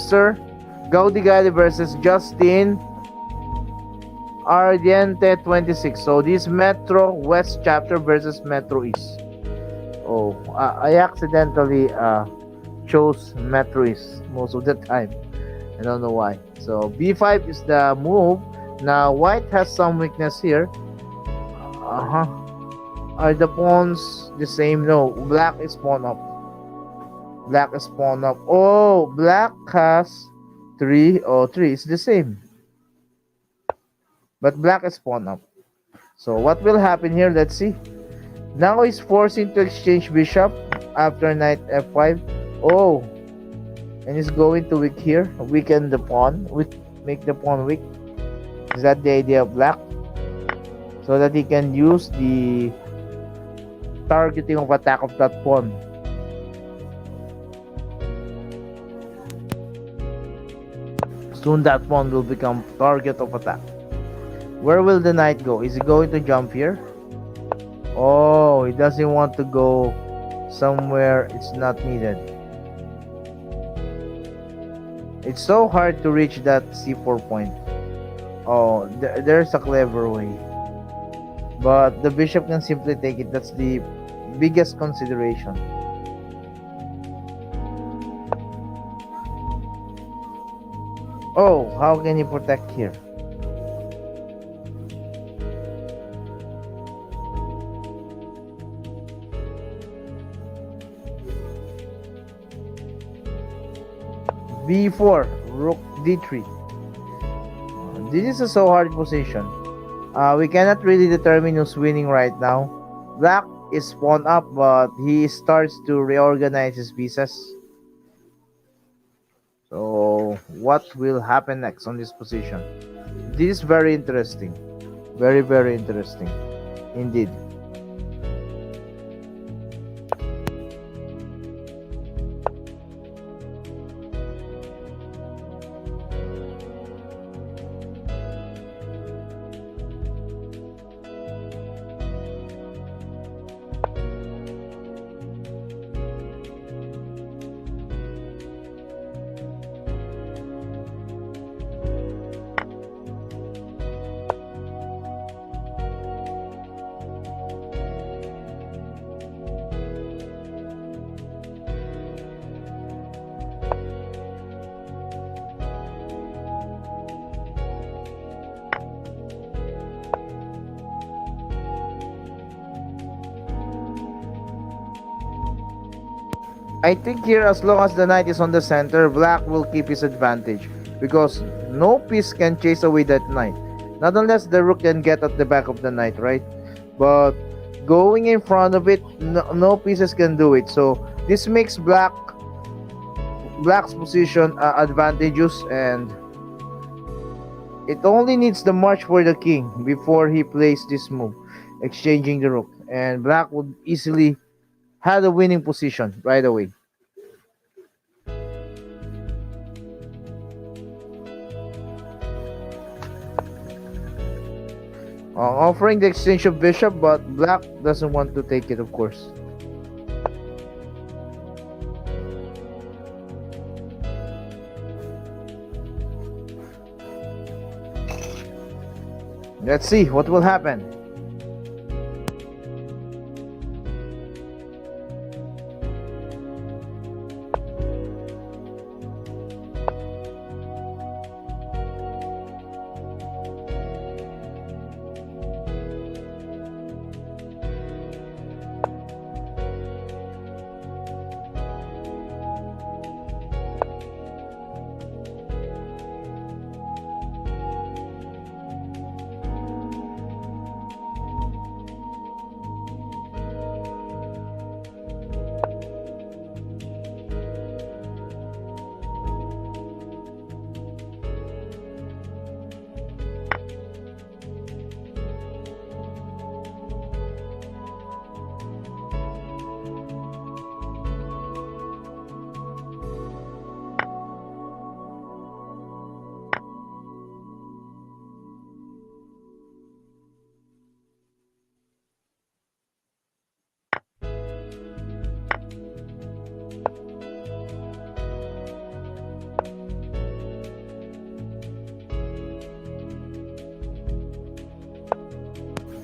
Sir Gaudigali versus Justin Ardiente 26. So this Metro West chapter versus Metro East. Oh, I accidentally chose Metro East most of the time. I don't know why. So B5 is the move. Now white has some weakness here. Are the pawns the same? No, black is pawn up. Black is pawn up. Oh, black has 3. Oh, 3 is the same. But black is pawn up. So what will happen here? Let's see. Now he's forcing to exchange bishop after knight f5. Oh, and he's going to weak here. Weaken the pawn. Make the pawn weak. Is that the idea of black? So that he can use the targeting of attack of that pawn. Soon that pawn will become target of attack. Where will the knight go? Is he going to jump here? Oh, he doesn't want to go somewhere it's not needed. It's so hard to reach that c4 point. Oh, there's a clever way. But the bishop can simply take it. That's the biggest consideration. Oh, how can he protect here? B4, rook D3. This is a so hard position. We cannot really determine who's winning right now. Black is pawn up, but he starts to reorganize his pieces. So what will happen next on this position? This is very interesting. Very, very interesting indeed. I think here, as long as the knight is on the center, black will keep his advantage because no piece can chase away that knight. Not unless the rook can get at the back of the knight, right? But going in front of it, no pieces can do it. So this makes black's position advantageous, and it only needs the march for the king before he plays this move, exchanging the rook, and black would easily had a winning position right away. Offering the exchange of bishop, but black doesn't want to take it, of course. Let's see what will happen.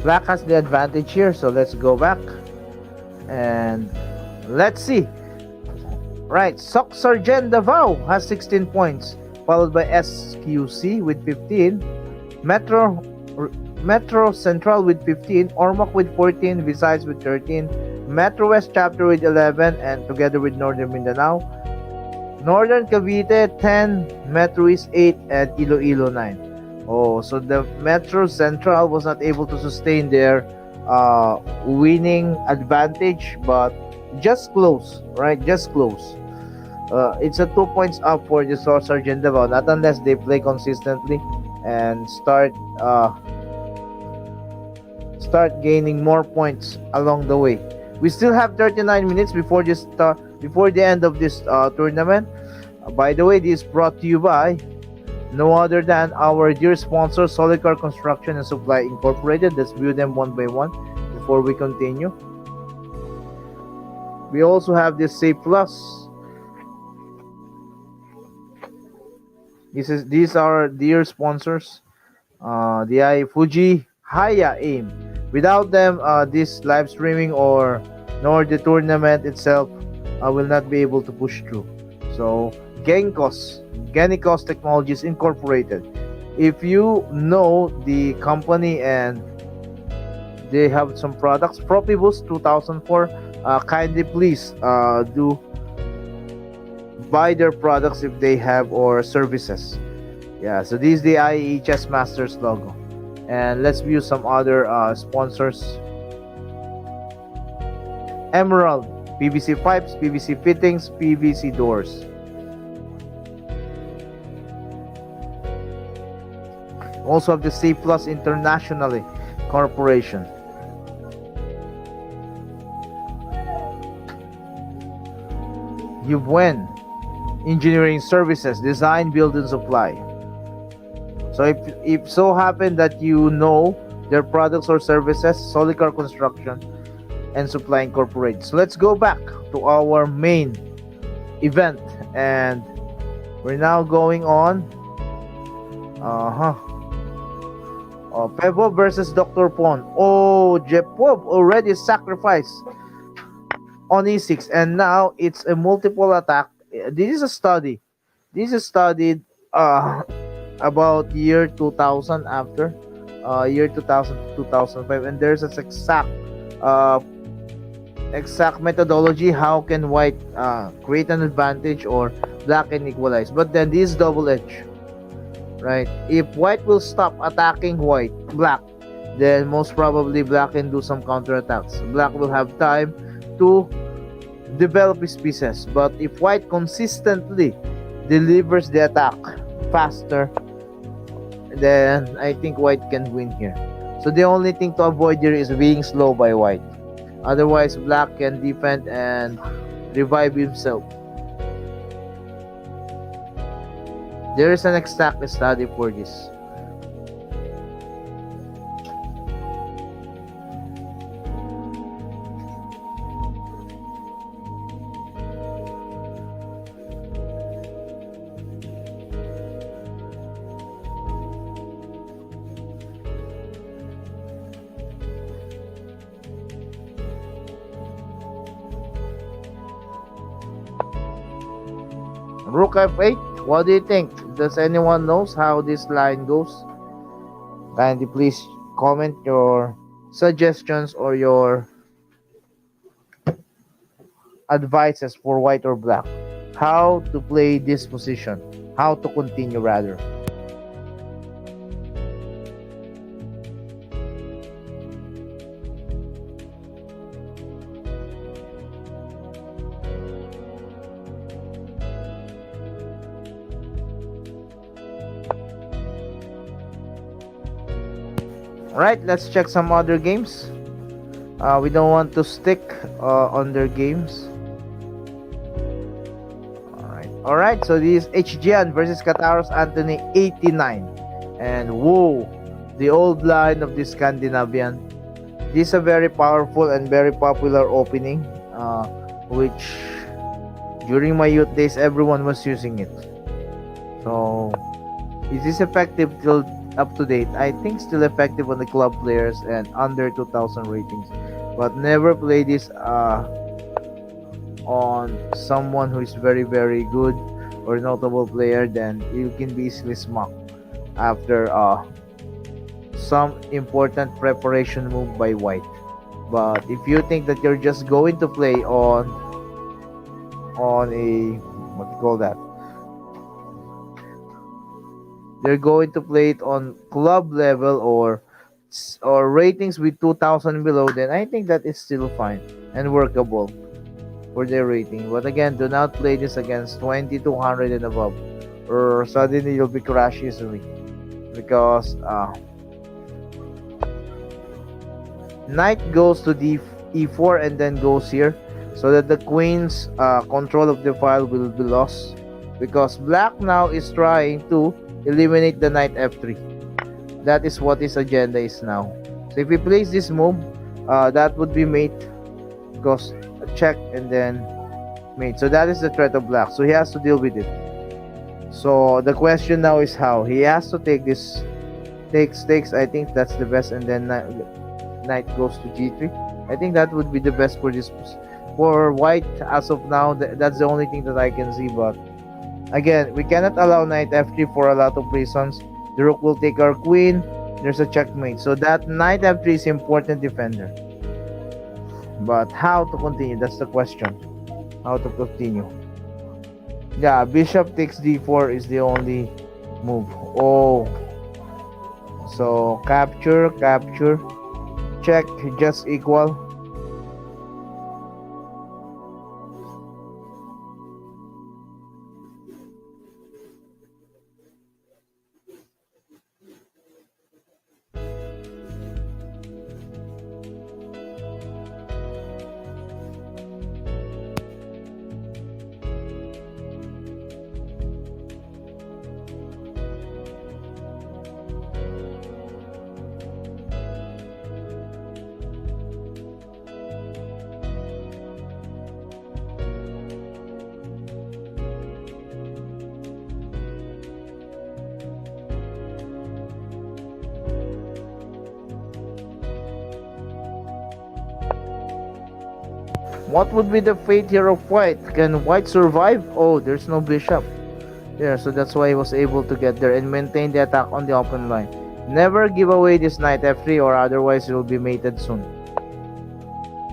Black has the advantage here, so let's go back and let's see. Right, Soc Sargent Davao has 16 points, followed by SQC with 15, Metro Metro Central with 15, Ormoc with 14, Visayas with 13, Metro West chapter with 11, and together with Northern Mindanao, Northern Cavite 10, Metro East 8, and Iloilo 9. Oh, so the Metro Central was not able to sustain their winning advantage, but just close, right? Just close. It's a 2 points up for the Sergeant Davao, not unless they play consistently and start gaining more points along the way. We still have 39 minutes before before the end of this tournament. By the way, this is brought to you by no other than our dear sponsor, Solicar Construction and Supply Incorporated. Let's view them one by one before we continue. We also have this Safe Plus. These are dear sponsors. The Fuji Haya AIM. Without them, this live streaming or nor the tournament itself will not be able to push through. So Genicos Technologies Incorporated. If you know the company and they have some products, Propibus 2004, kindly please do buy their products if they have or services. Yeah, so this is the IIEE Chess Masters logo. And let's view some other sponsors. Emerald, PVC pipes, PVC fittings, PVC doors. Also have the C Plus Internationally Corporation. Yuvwen Engineering Services, Design, Build, and Supply. So if so happen that you know their products or services, Solicar Construction and Supply Incorporated. So let's go back to our main event, and we're now going on. Pebo versus Dr. Pon. Oh, Jepov already sacrificed on e6, and now it's a multiple attack. This is a study. This is studied about year 2000 after year 2000 to 2005, and there's an exact methodology how can white create an advantage or black can equalize. But then this is double edge, right? If white will stop attacking black, then most probably black can do some counterattacks. Black will have time to develop his pieces. But if white consistently delivers the attack faster, then I think white can win here. So the only thing to avoid here is being slow by white. Otherwise, black can defend and revive himself. There is an exact study for this. Rook f8. What do you think? Does anyone knows how this line goes? Kindly please comment your suggestions or your advices for white or black. How to play this position. How to continue rather. Alright, let's check some other games. We don't want to stick on their games. Alright, so this is HGN versus Kataros Anthony 89. And whoa, the old line of the Scandinavian. This is a very powerful and very popular opening, which during my youth days everyone was using it. So it is effective till up to date. I think still effective on the club players and under 2000 ratings, but never play this on someone who is very very good or notable player. Then you can be easily smacked after some important preparation move by white. But if you think that you're just going to play on a, what do you call that, they're going to play it on club level or ratings with 2000 below, then I think that is still fine and workable for their rating. But again, do not play this against 2200 and above, or suddenly you'll be crashed easily because knight goes to e4 and then goes here, so that the queen's control of the file will be lost, because black now is trying to eliminate the knight f3. That is what his agenda is now. So if he plays this move, that would be mate, because a check and then mate. So that is the threat of black, so he has to deal with it. So the question now is how he has to take this. Takes, I think that's the best, and then knight goes to g3. I think that would be the best for this, for white as of now. That's the only thing that I can see. But again, we cannot allow knight f3 for a lot of reasons. The rook will take our queen. There's a checkmate, so that knight f3 is important defender. But how to continue, that's the question. How to continue. Yeah, bishop takes d4 is the only move. Oh, so capture, check, just equal. What would be the fate here of white? Can white survive? Oh, there's no bishop there, so that's why he was able to get there and maintain the attack on the open line. Never give away this knight f3, or otherwise it will be mated soon.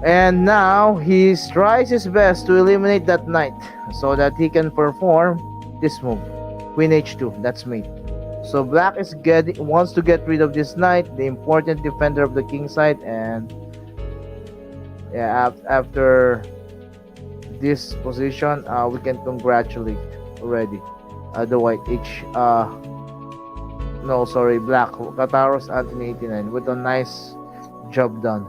And now he tries his best to eliminate that knight so that he can perform this move, queen h2. That's mate. So black is wants to get rid of this knight, the important defender of the king side. And yeah, after this position, we can congratulate already the white h no, sorry, black Kataros Anthony 89 with a nice job done.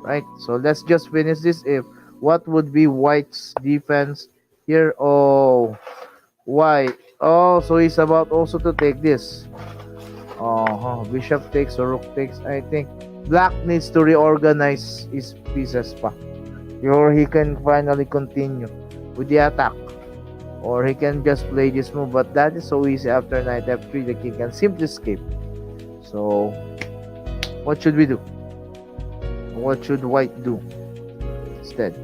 Right, so let's just finish this. If what would be white's defense here? Oh, white, oh, so he's about also to take this. Bishop takes or rook takes. I think black needs to reorganize his pieces pa, or he can finally continue with the attack, or he can just play this move. But that is so easy. After knight f3, the king can simply escape. So what should we do? What should white do instead?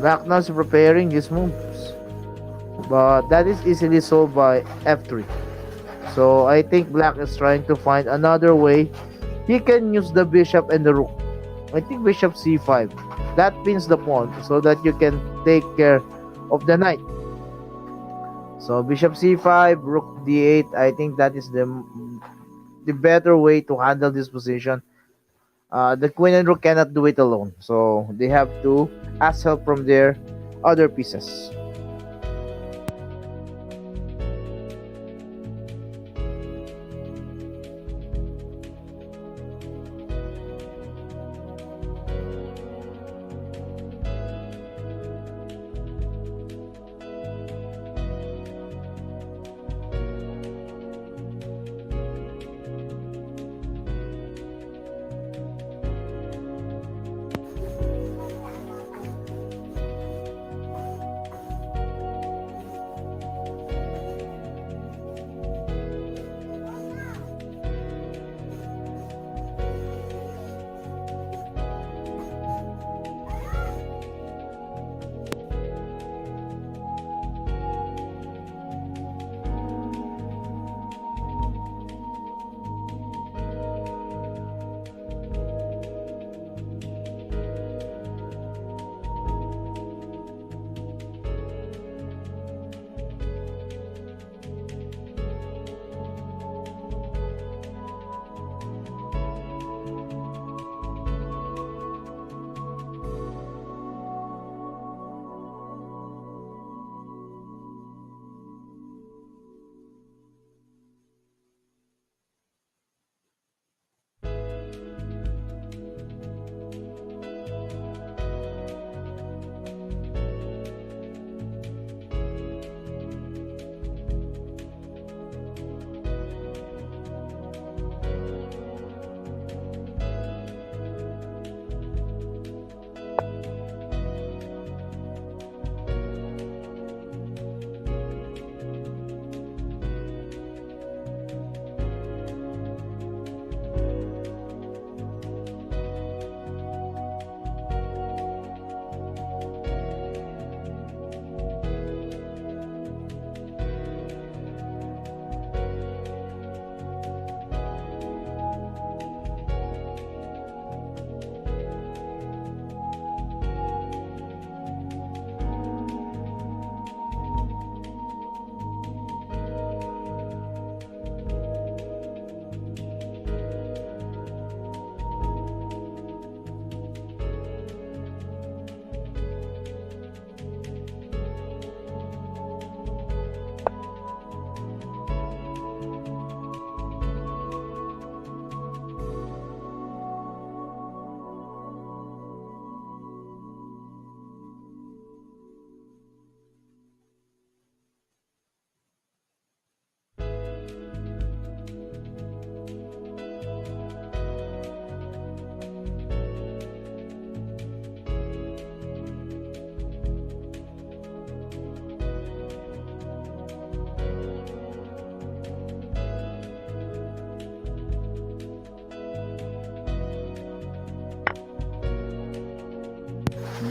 Black now is preparing his moves, but that is easily solved by f3. So I think black is trying to find another way. He can use the bishop and the rook. I think bishop c5. That pins the pawn so that you can take care of the knight. So bishop c5, rook d8. I think that is the better way to handle this position. The queen and rook cannot do it alone, so they have to ask help from their other pieces.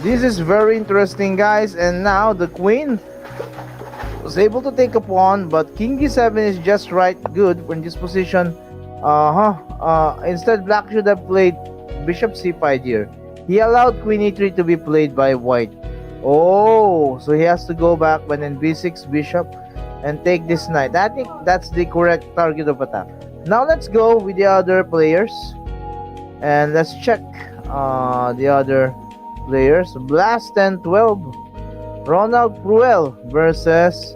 This is very interesting, guys. And now the queen was able to take a pawn, but king d7 is just right good in this position. Instead, black should have played bishop c5 here. He allowed queen e3 to be played by white. Oh, so he has to go back when in b6 bishop and take this knight. I think that's the correct target of attack. Now let's go with the other players and let's check the other players. Blast 10-12. Ronald Pruel versus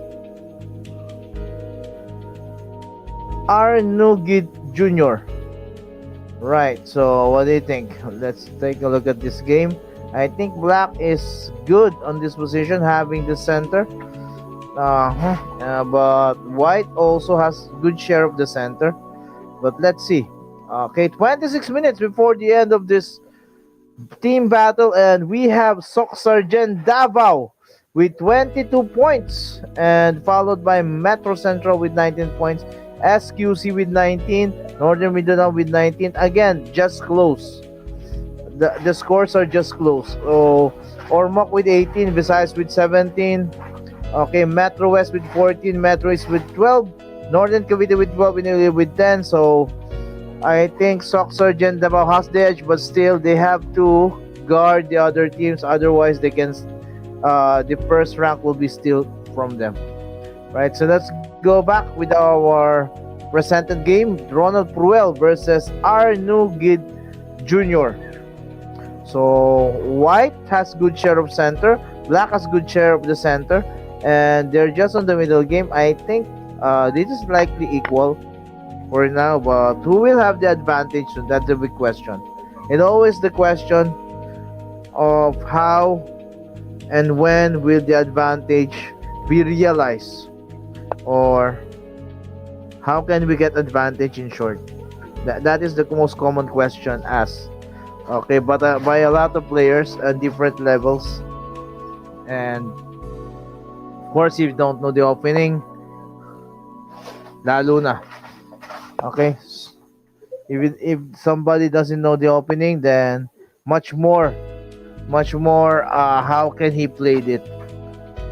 Arnugid Jr. Right, so what do you think? Let's take a look at this game. I think black is good on this position, having the center. But white also has good share of the center. But let's see. Okay, 26 minutes before the end of this team battle, and we have Sok Sargent Davao with 22 points, and followed by Metro Central with 19 points, SQC with 19, Northern Mindanao with 19. Again, just close. The scores are just close. So, Ormoc with 18, Visayas with 17. Okay, Metro West with 14, Metro East with 12, Northern Cavite with 12, Iloilo with 10. So, I think Sok Sargent Davao has the edge, but still they have to guard the other teams. Otherwise, they can the first rank will be steal from them. Right, so let's go back with our presented game. Ronald Pruel versus Arnugid Jr. So white has good share of center, black has good share of the center, and they're just on the middle game. I think this is likely equal for now, but who will have the advantage? So that's a big question. And always the question of how and when will the advantage be realized, or how can we get advantage in short? That is the most common question asked. Okay, but by a lot of players at different levels, and of course if you don't know the opening, lalo na. Okay, if somebody doesn't know the opening, then much more how can he play it,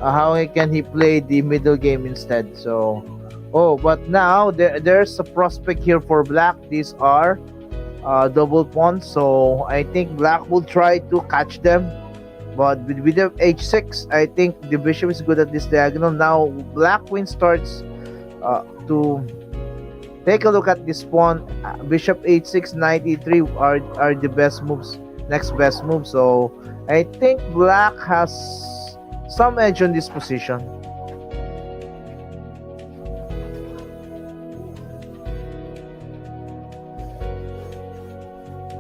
how can he play the middle game instead. So but now there's a prospect here for black. These are double pawns, so I think black will try to catch them, but with the h6, I think the bishop is good at this diagonal. Now black queen starts to take a look at this pawn. Bishop h6, knight e3 are the best moves, next best move. So I think black has some edge on this position.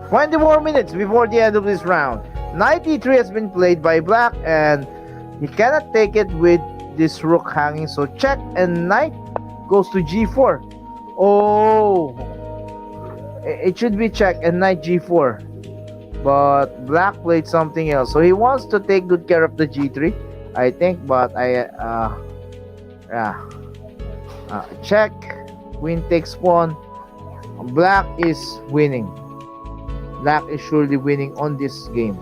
20 more minutes before the end of this round. Knight e3 has been played by black, and he cannot take it with this rook hanging. So check, and knight goes to g4. Oh, it should be check and knight g4. But black played something else. So he wants to take good care of the g3, I think. But check. Queen takes pawn. Black is winning. Black is surely winning on this game.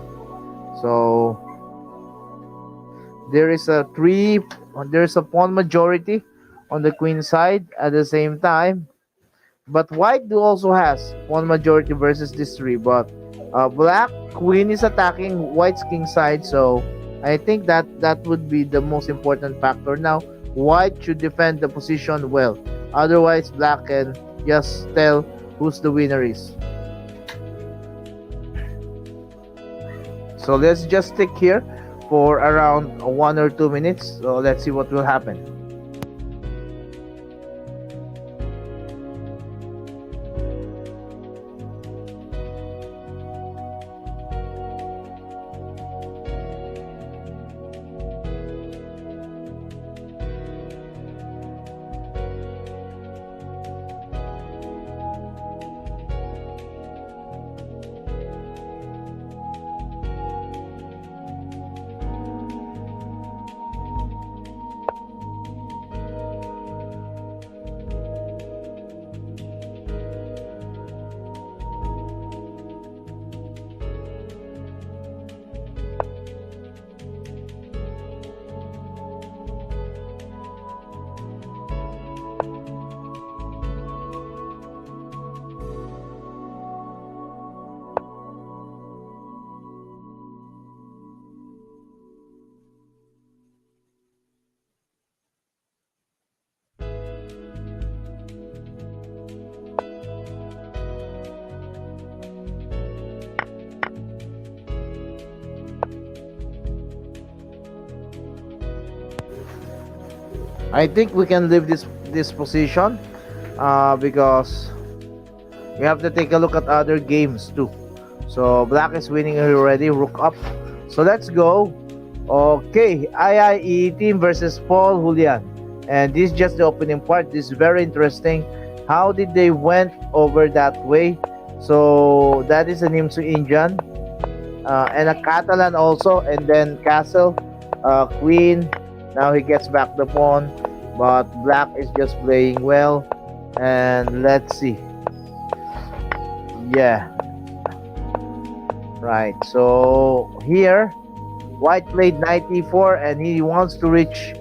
So there's a pawn majority on the queen side at the same time, but white also has pawn majority versus this 3. But black queen is attacking white's king side, so I think that would be the most important factor. Now white should defend the position well, otherwise black can just tell who's the winner is. So let's just stick here for around 1 or 2 minutes. So let's see what will happen. I think we can leave this position because we have to take a look at other games too. So black is winning here already, rook up. So let's go. Okay, IIEE team versus Paul Julian. And this is just the opening part. This is very interesting. How did they went over that way? So that is an Nimsu Indian and a Catalan also, and then Castle, Queen. Now he gets back the pawn, but black is just playing well. And let's see. Yeah. Right. So here, white played knight e4, and he wants to reach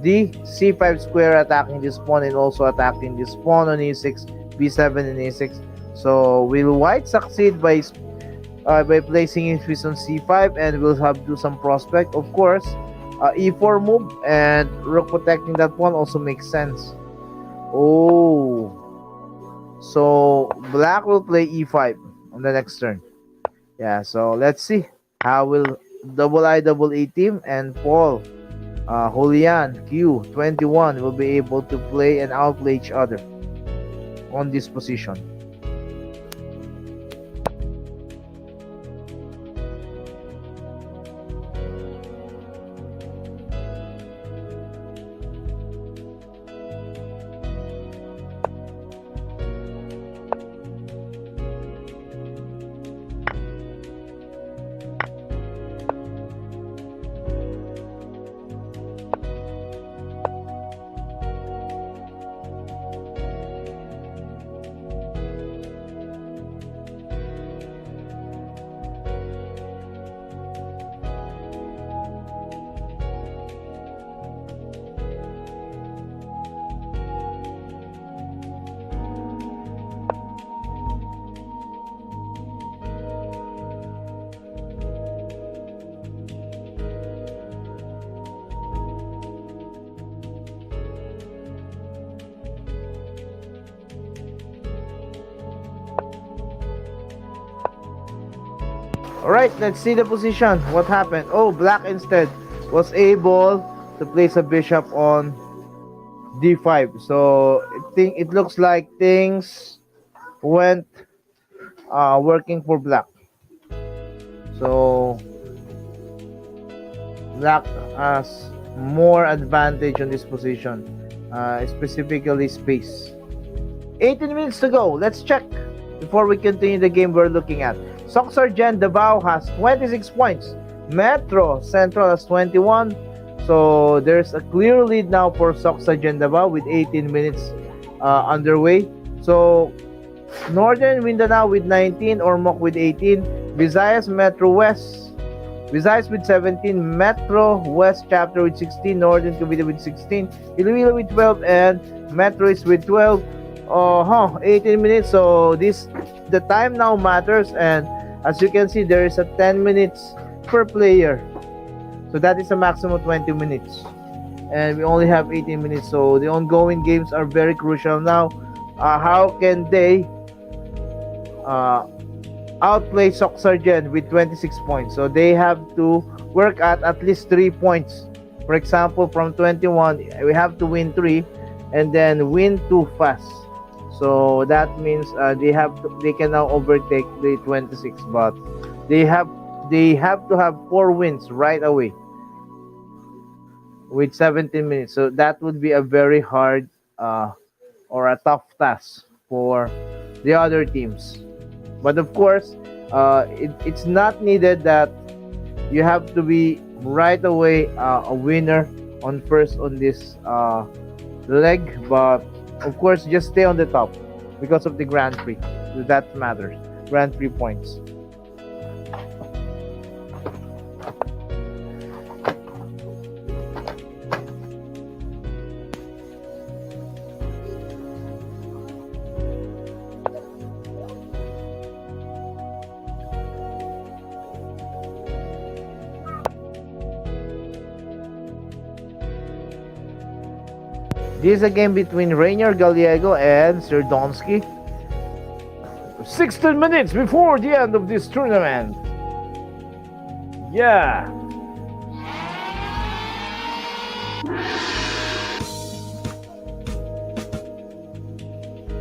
the c5 square, attacking this pawn and also attacking this pawn on e6, b7 and a6. So will white succeed by placing his piece on c5, and we'll have to do some prospect, of course. E4 move and rook protecting that pawn also makes sense. Oh, so black will play e5 on the next turn. Yeah, so let's see how will double IEE team and Paul Julian Q21 will be able to play and outplay each other on this position. Alright, let's see the position. What happened? Oh, black instead was able to place a bishop on d5. So it looks like things went working for black. So black has more advantage on this position, specifically space. 18 minutes to go. Let's check before we continue the game we're looking at. Soc Sergeant Davao has 26 points. Metro Central has 21. So there's a clear lead now for Soc Sergeant Davao with 18 minutes underway. So Northern Mindanao with 19, Ormoc with 18, Visayas Metro West, Visayas with 17, Metro West Chapter with 16, Northern Cavite with 16, Iloilo with 12, and Metro is with 12. 18 minutes. So the time now matters, and as you can see, there is a 10 minutes per player. So that is a maximum of 20 minutes. And we only have 18 minutes. So the ongoing games are very crucial now. How can they outplay Soc Sergeant with 26 points? So they have to work at least 3 points. For example, from 21, we have to win 3 and then win 2 fast. So that means they can now overtake the 26, but they have to have 4 wins right away with 17 minutes. So that would be a very hard or a tough task for the other teams. But of course, it's not needed that you have to be right away a winner on this leg, but of course just stay on the top because of the Grand Prix. That matters. Grand Prix points. This is a game between Rainier Gallego and Serdonsky. 16 minutes before the end of this tournament. Yeah.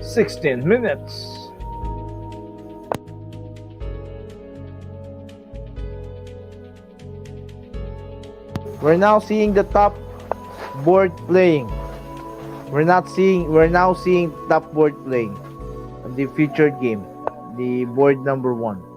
16 minutes. We're now seeing the top board playing. We're now seeing top board playing. The featured game. The board number 1.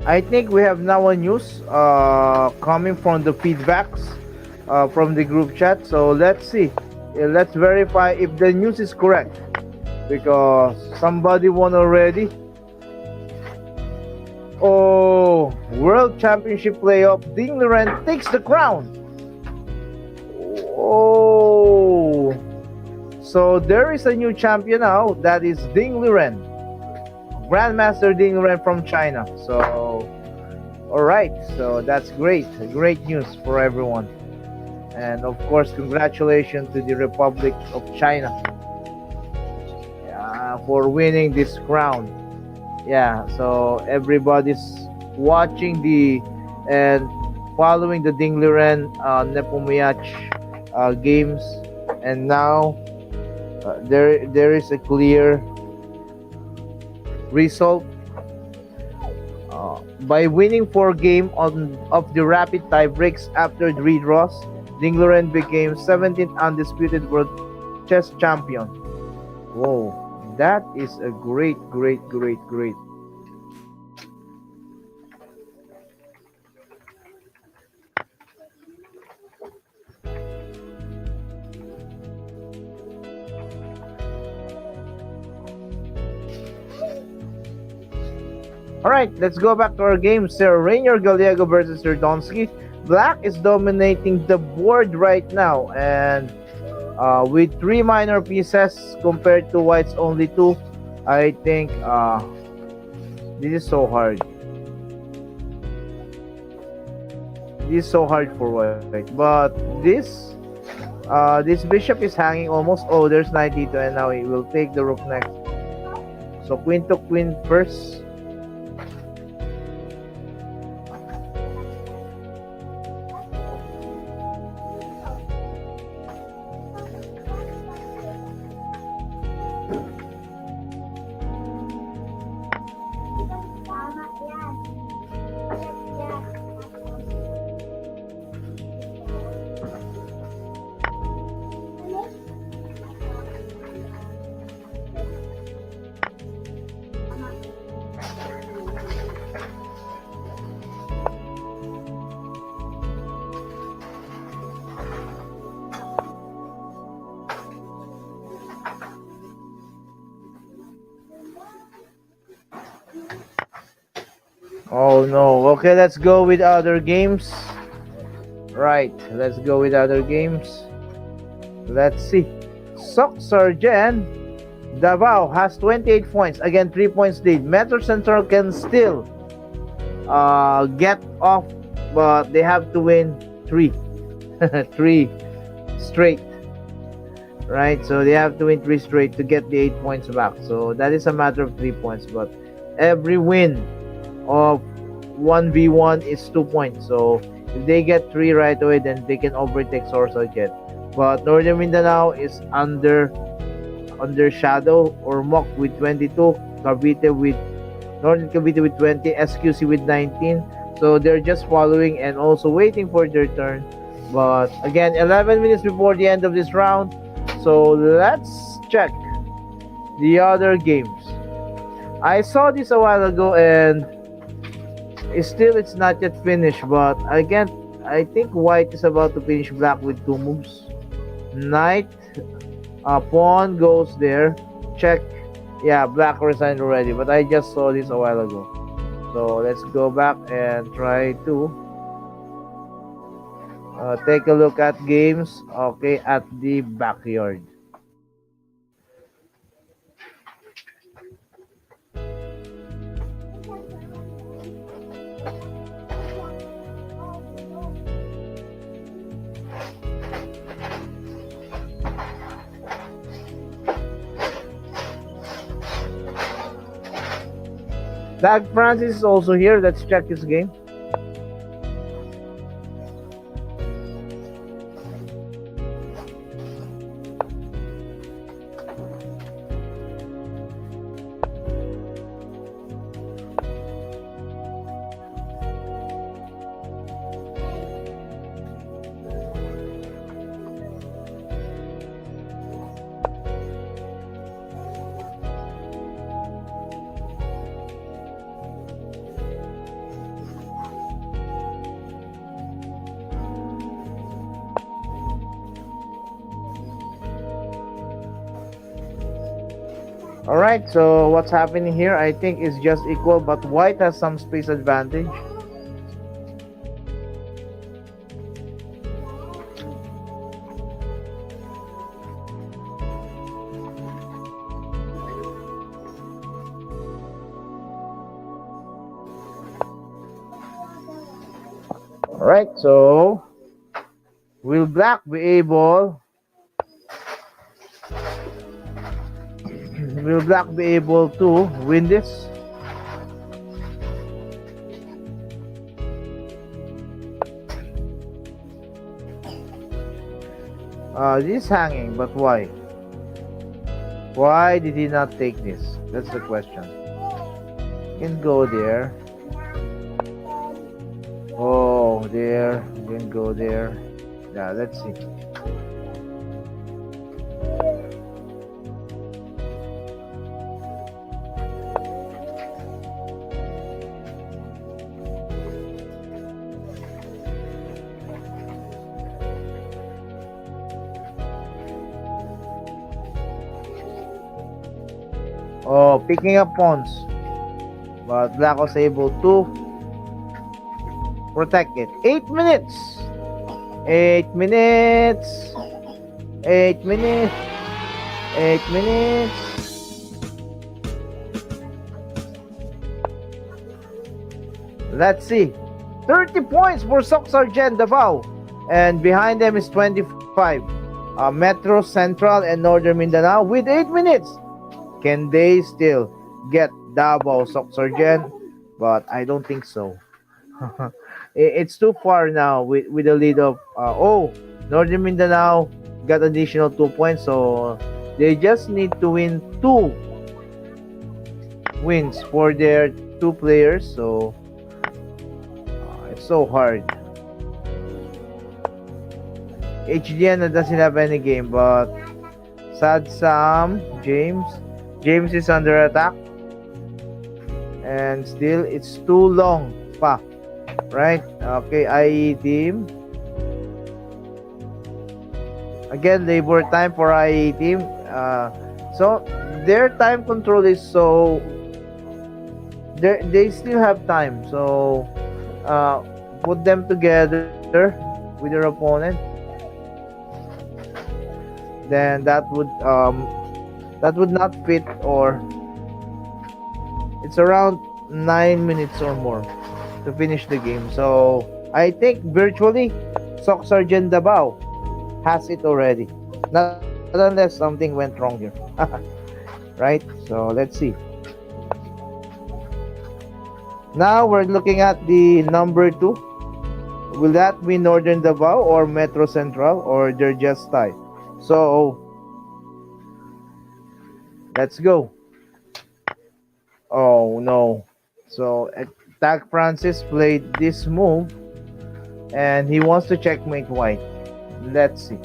I think we have now a news coming from the feedbacks from the group chat. So let's see. Let's verify if the news is correct because somebody won already. Oh, World Championship playoff. Ding Liren takes the crown. Oh, so there is a new champion now. That is Ding Liren. Grandmaster Ding Liren from China. So, all right. So that's great. Great news for everyone. And of course, congratulations to the Republic of China for winning this crown. Yeah. So everybody's watching and following the Ding Liren Nepomniachtchi games, and now there is a clear result. By winning 4 games of the rapid tie breaks after 3 draws, Ding Liren became 17th undisputed world chess champion. Whoa, that is a great. All right, let's go back to our game. Sir Rainier Gallego versus Sir Donsky. Black is dominating the board right now, and with 3 minor pieces compared to White's only 2, I think this is so hard. This is so hard for White, but this bishop is hanging almost. Oh, there's knight d2, and now he will take the rook next. So queen to queen first. Oh no. Okay, let's go with other games. Right, let's go with other games. Let's see. Sok Sarjan Davao has 28 points. Again, 3 points lead. Metro Central can still get off, but they have to win three, three straight, right? So they have to win three straight to get the 8 points back. So that is a matter of 3 points. But every win of 1v1 is 2 points. So if they get three right away, then they can overtake Sorsogen. But Northern Mindanao is under Shadow or Mock with 22, Cavite with Northern Cavite with 20, SQC with 19. So they're just following and also waiting for their turn. But again, 11 minutes before the end of this round. So let's check the other games. I saw this a while ago and it's not yet finished. But again, I think White is about to finish Black with two moves. Knight, Pawn goes there. Check. Yeah, Black resigned already, but I just saw this a while ago. So let's go back and try to take a look at games. Okay, at the backyard. Black Francis is also here. Let's check his game. Alright, so what's happening here? I think is just equal, but White has some space advantage. Alright, so will Black be able to win this? This is hanging, but why? Why did he not take this? That's the question. You can go there. Oh, there. You can go there. Yeah, let's see. Oh, picking up pawns. But Black was able to protect it. 8 minutes. 8 minutes. 8 minutes. 8 minutes. Let's see. 30 points for Sok Sargent Davao. And behind them is 25. Metro, Central, and Northern Mindanao with 8 minutes. Can they still get Davao Sok Sargent? But I don't think so. It's too far now with the lead of Northern Mindanao got additional 2 points, so they just need to win 2 wins for their 2 players. So it's so hard. HDN doesn't have any game, but Sad Sam James is under attack, and still it's too long pa, right? Okay, IE team again, labor time for IE team. So their time control is so they still have time, so put them together with their opponent, then that would not fit, or it's around 9 minutes or more. to finish the game. So I think virtually Sock Sergeant Davao has it already. Not unless something went wrong here. Right? So let's see. Now we're looking at the number two. Will that be Northern Davao or Metro Central, or they're just tied? So let's go. Oh no. So Tag Francis played this move and he wants to checkmate white. Let's see.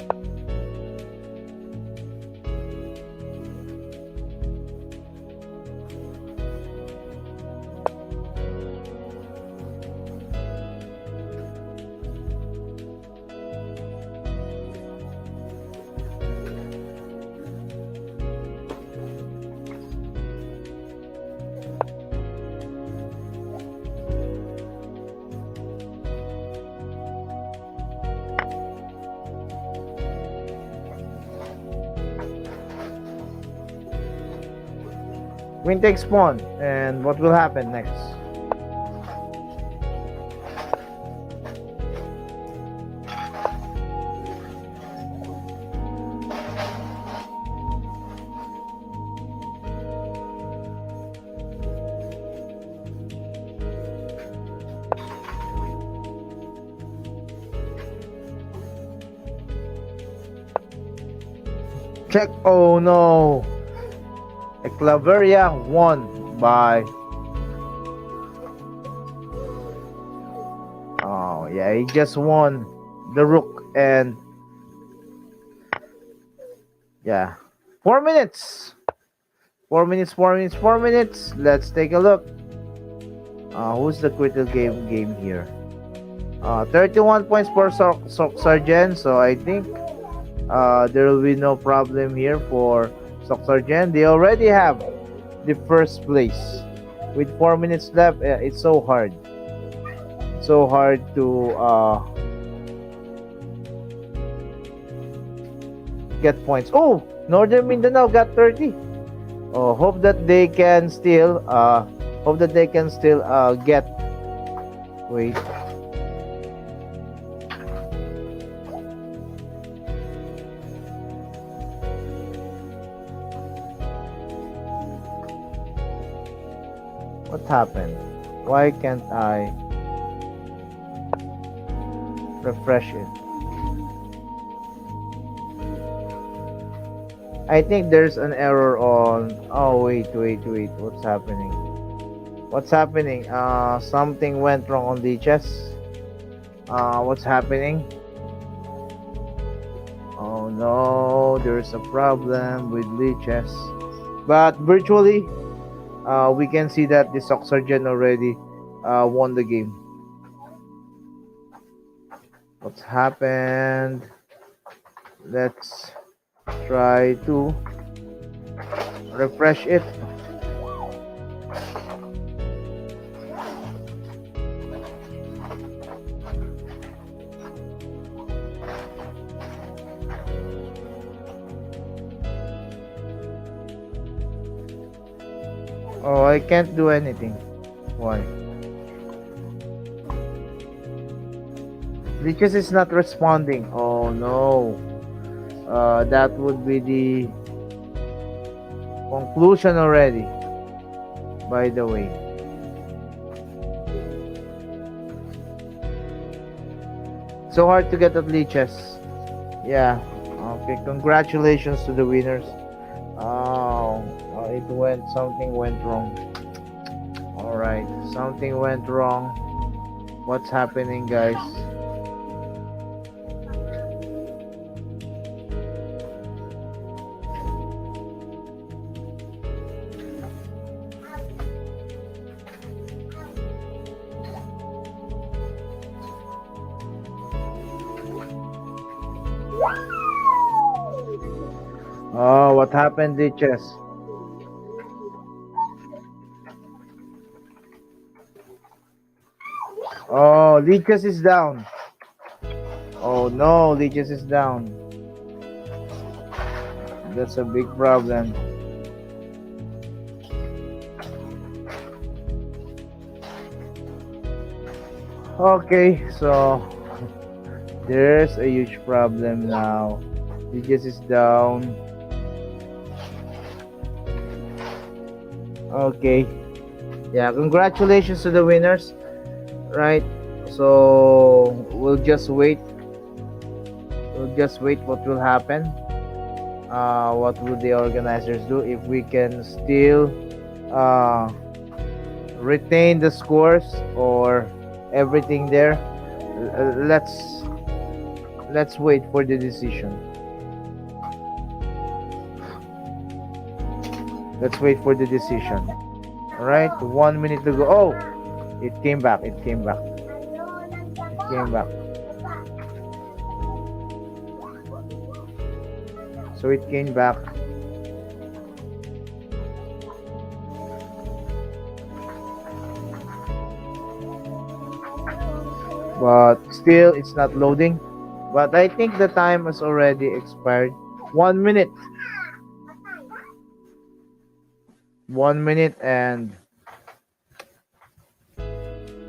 Queen takes pawn, and what will happen next? Check. Oh no. Claveria won by. Oh yeah, he just won the rook, and yeah, 4 minutes. 4 minutes, 4 minutes, 4 minutes. Let's take a look. Who's the critical game here? 31 points for Sargent. So I think there will be no problem here for Sargent. They already have the first place. With 4 minutes left, it's so hard. So hard to get points. Oh, Northern Mindanao got 30. Oh, hope that they can still get. Wait. What happened? Why can't I refresh it? I think there's an error on. Oh wait. What's happening? What's happening? Something went wrong on the chess. What's happening? Oh no, there's a problem with Lichess. But virtually, we can see that the Sock Sergeant already won the game. What's happened? Let's try to refresh it. Oh, I can't do anything. Why? Lichess is not responding. Oh no. That would be the conclusion already. By the way. So hard to get at Lichess. Yeah. Okay, congratulations to the winners. Oh, something went wrong. Alright, something went wrong. What's happening, guys? Oh, what happened, Lichess? Oh, Lichess is down. Oh no, Lichess is down. That's a big problem. Okay, so there's a huge problem now. DJs is down. Okay. Yeah, congratulations to the winners, right? So we'll just wait what will happen. What will the organizers do if we can still uh, retain the scores or everything there? Let's wait for the decision. Let's wait for the decision. All right, 1 minute to go. Oh, it came back. It came back. It came back. So it came back. But still it's not loading. But I think the time has already expired. 1 minute. 1 minute and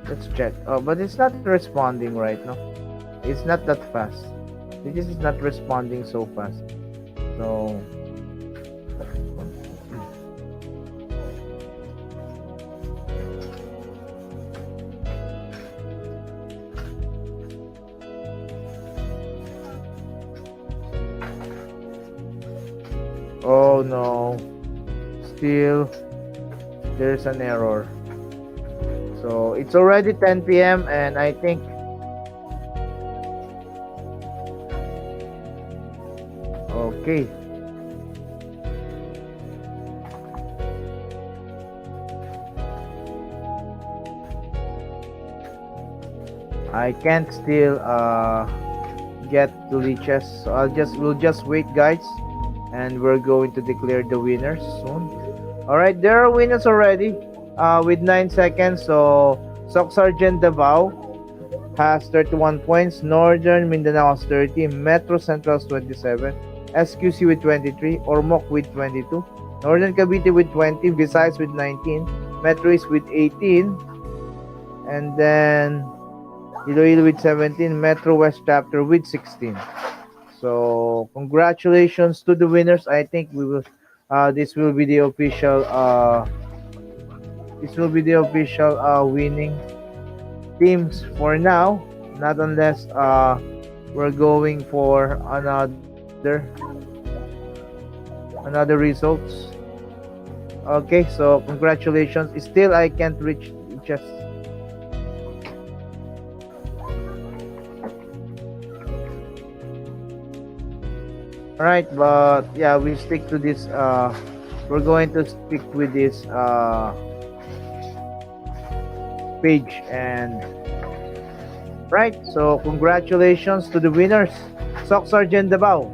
let's check. Oh, but it's not responding right now. It's not that fast. It just is not responding so fast. So oh no. Still there's an error. So it's already 10 p.m. and I think okay. I can't still get to leeches. So we'll just wait guys and we're going to declare the winners soon. All right, there are winners already with 9 seconds. So Soc Sergeant Davao has 31 points, Northern Mindanao has 30, Metro Central has 27, SQC with 23, Ormoc with 22, Northern Cavite with 20, Visayas with 19, Metro East with 18, and then Iloilo with 17, Metro West Chapter with 16. So congratulations to the winners. I think we will. This will be the official. This will be the official winning teams for now. Not unless we're going for another results. Okay, so congratulations. Still, I can't reach just. Alright, but yeah, we stick to this. We're going to stick with this page and right. So congratulations to the winners. Soc Sergeant Davao,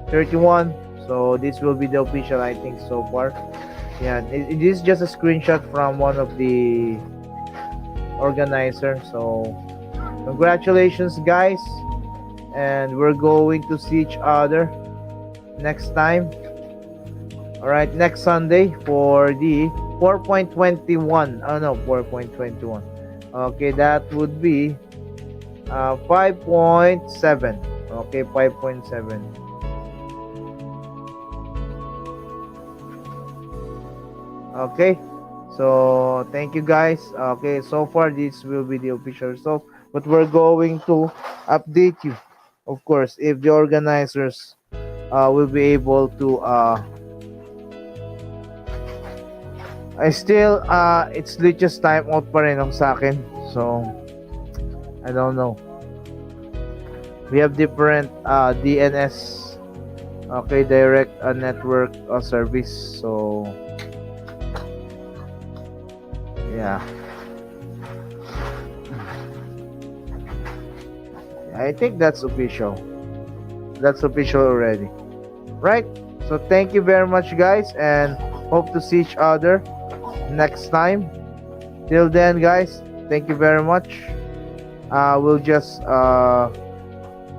31. So this will be the official, I think, so far. Yeah, it is just a screenshot from one of the organizers. So congratulations, guys, and we're going to see each other next time. All right, next Sunday for the 4.21. Oh no, 4.21. Okay, that would be 5.7. Okay, 5.7. Okay, so thank you guys. Okay, so far this will be the official result, but we're going to update you, of course, if the organizers will be able to I still it's just time out pa rin sa akin. So I don't know. We have different DNS, okay, direct network service. So yeah, I think that's official. That's official already. Right? So thank you very much, guys, and hope to see each other next time. Till then, guys, thank you very much. We'll just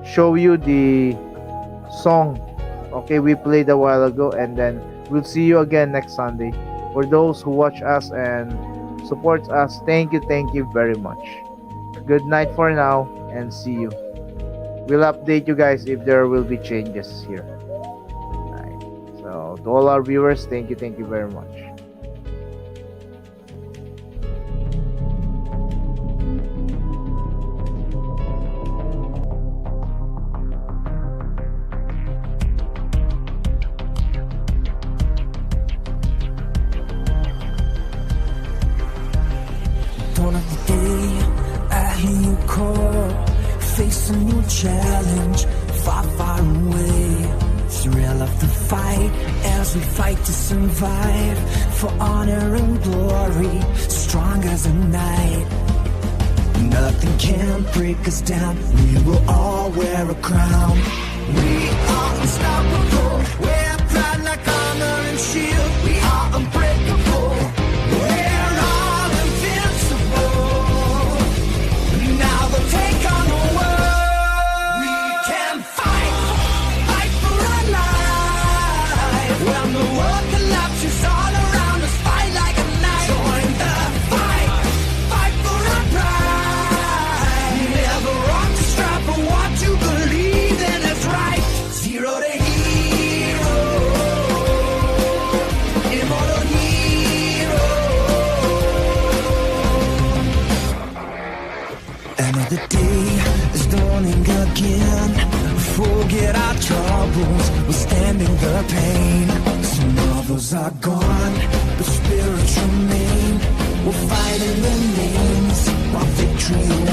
show you the song, okay, we played a while ago, and then we'll see you again next Sunday. For those who watch us and support us, thank you very much. good night for now and see you. We'll update you guys if there will be changes here. Alright. So to all our viewers, thank you very much. Dawn of the day, I hear you call. Face a new challenge, far, far away. Thrill of the fight as we fight to survive. For honor and glory, strong as a night. Nothing can break us down, we will all wear a crown. We are unstoppable, we're proud like armor and shield. We are unbreakable, we're all invincible. Now we'll take on the world. We can fight, fight for our life. When the world collapses all around us, fight like a knight. Join the fight, fight for our pride. Never off the strap for what you believe in is right. Zero to hero, immortal hero. Another day is dawning again. Forget our troubles, we'll stand in the pain. Some others are gone, but spirits remain. We'll fight in the names while victory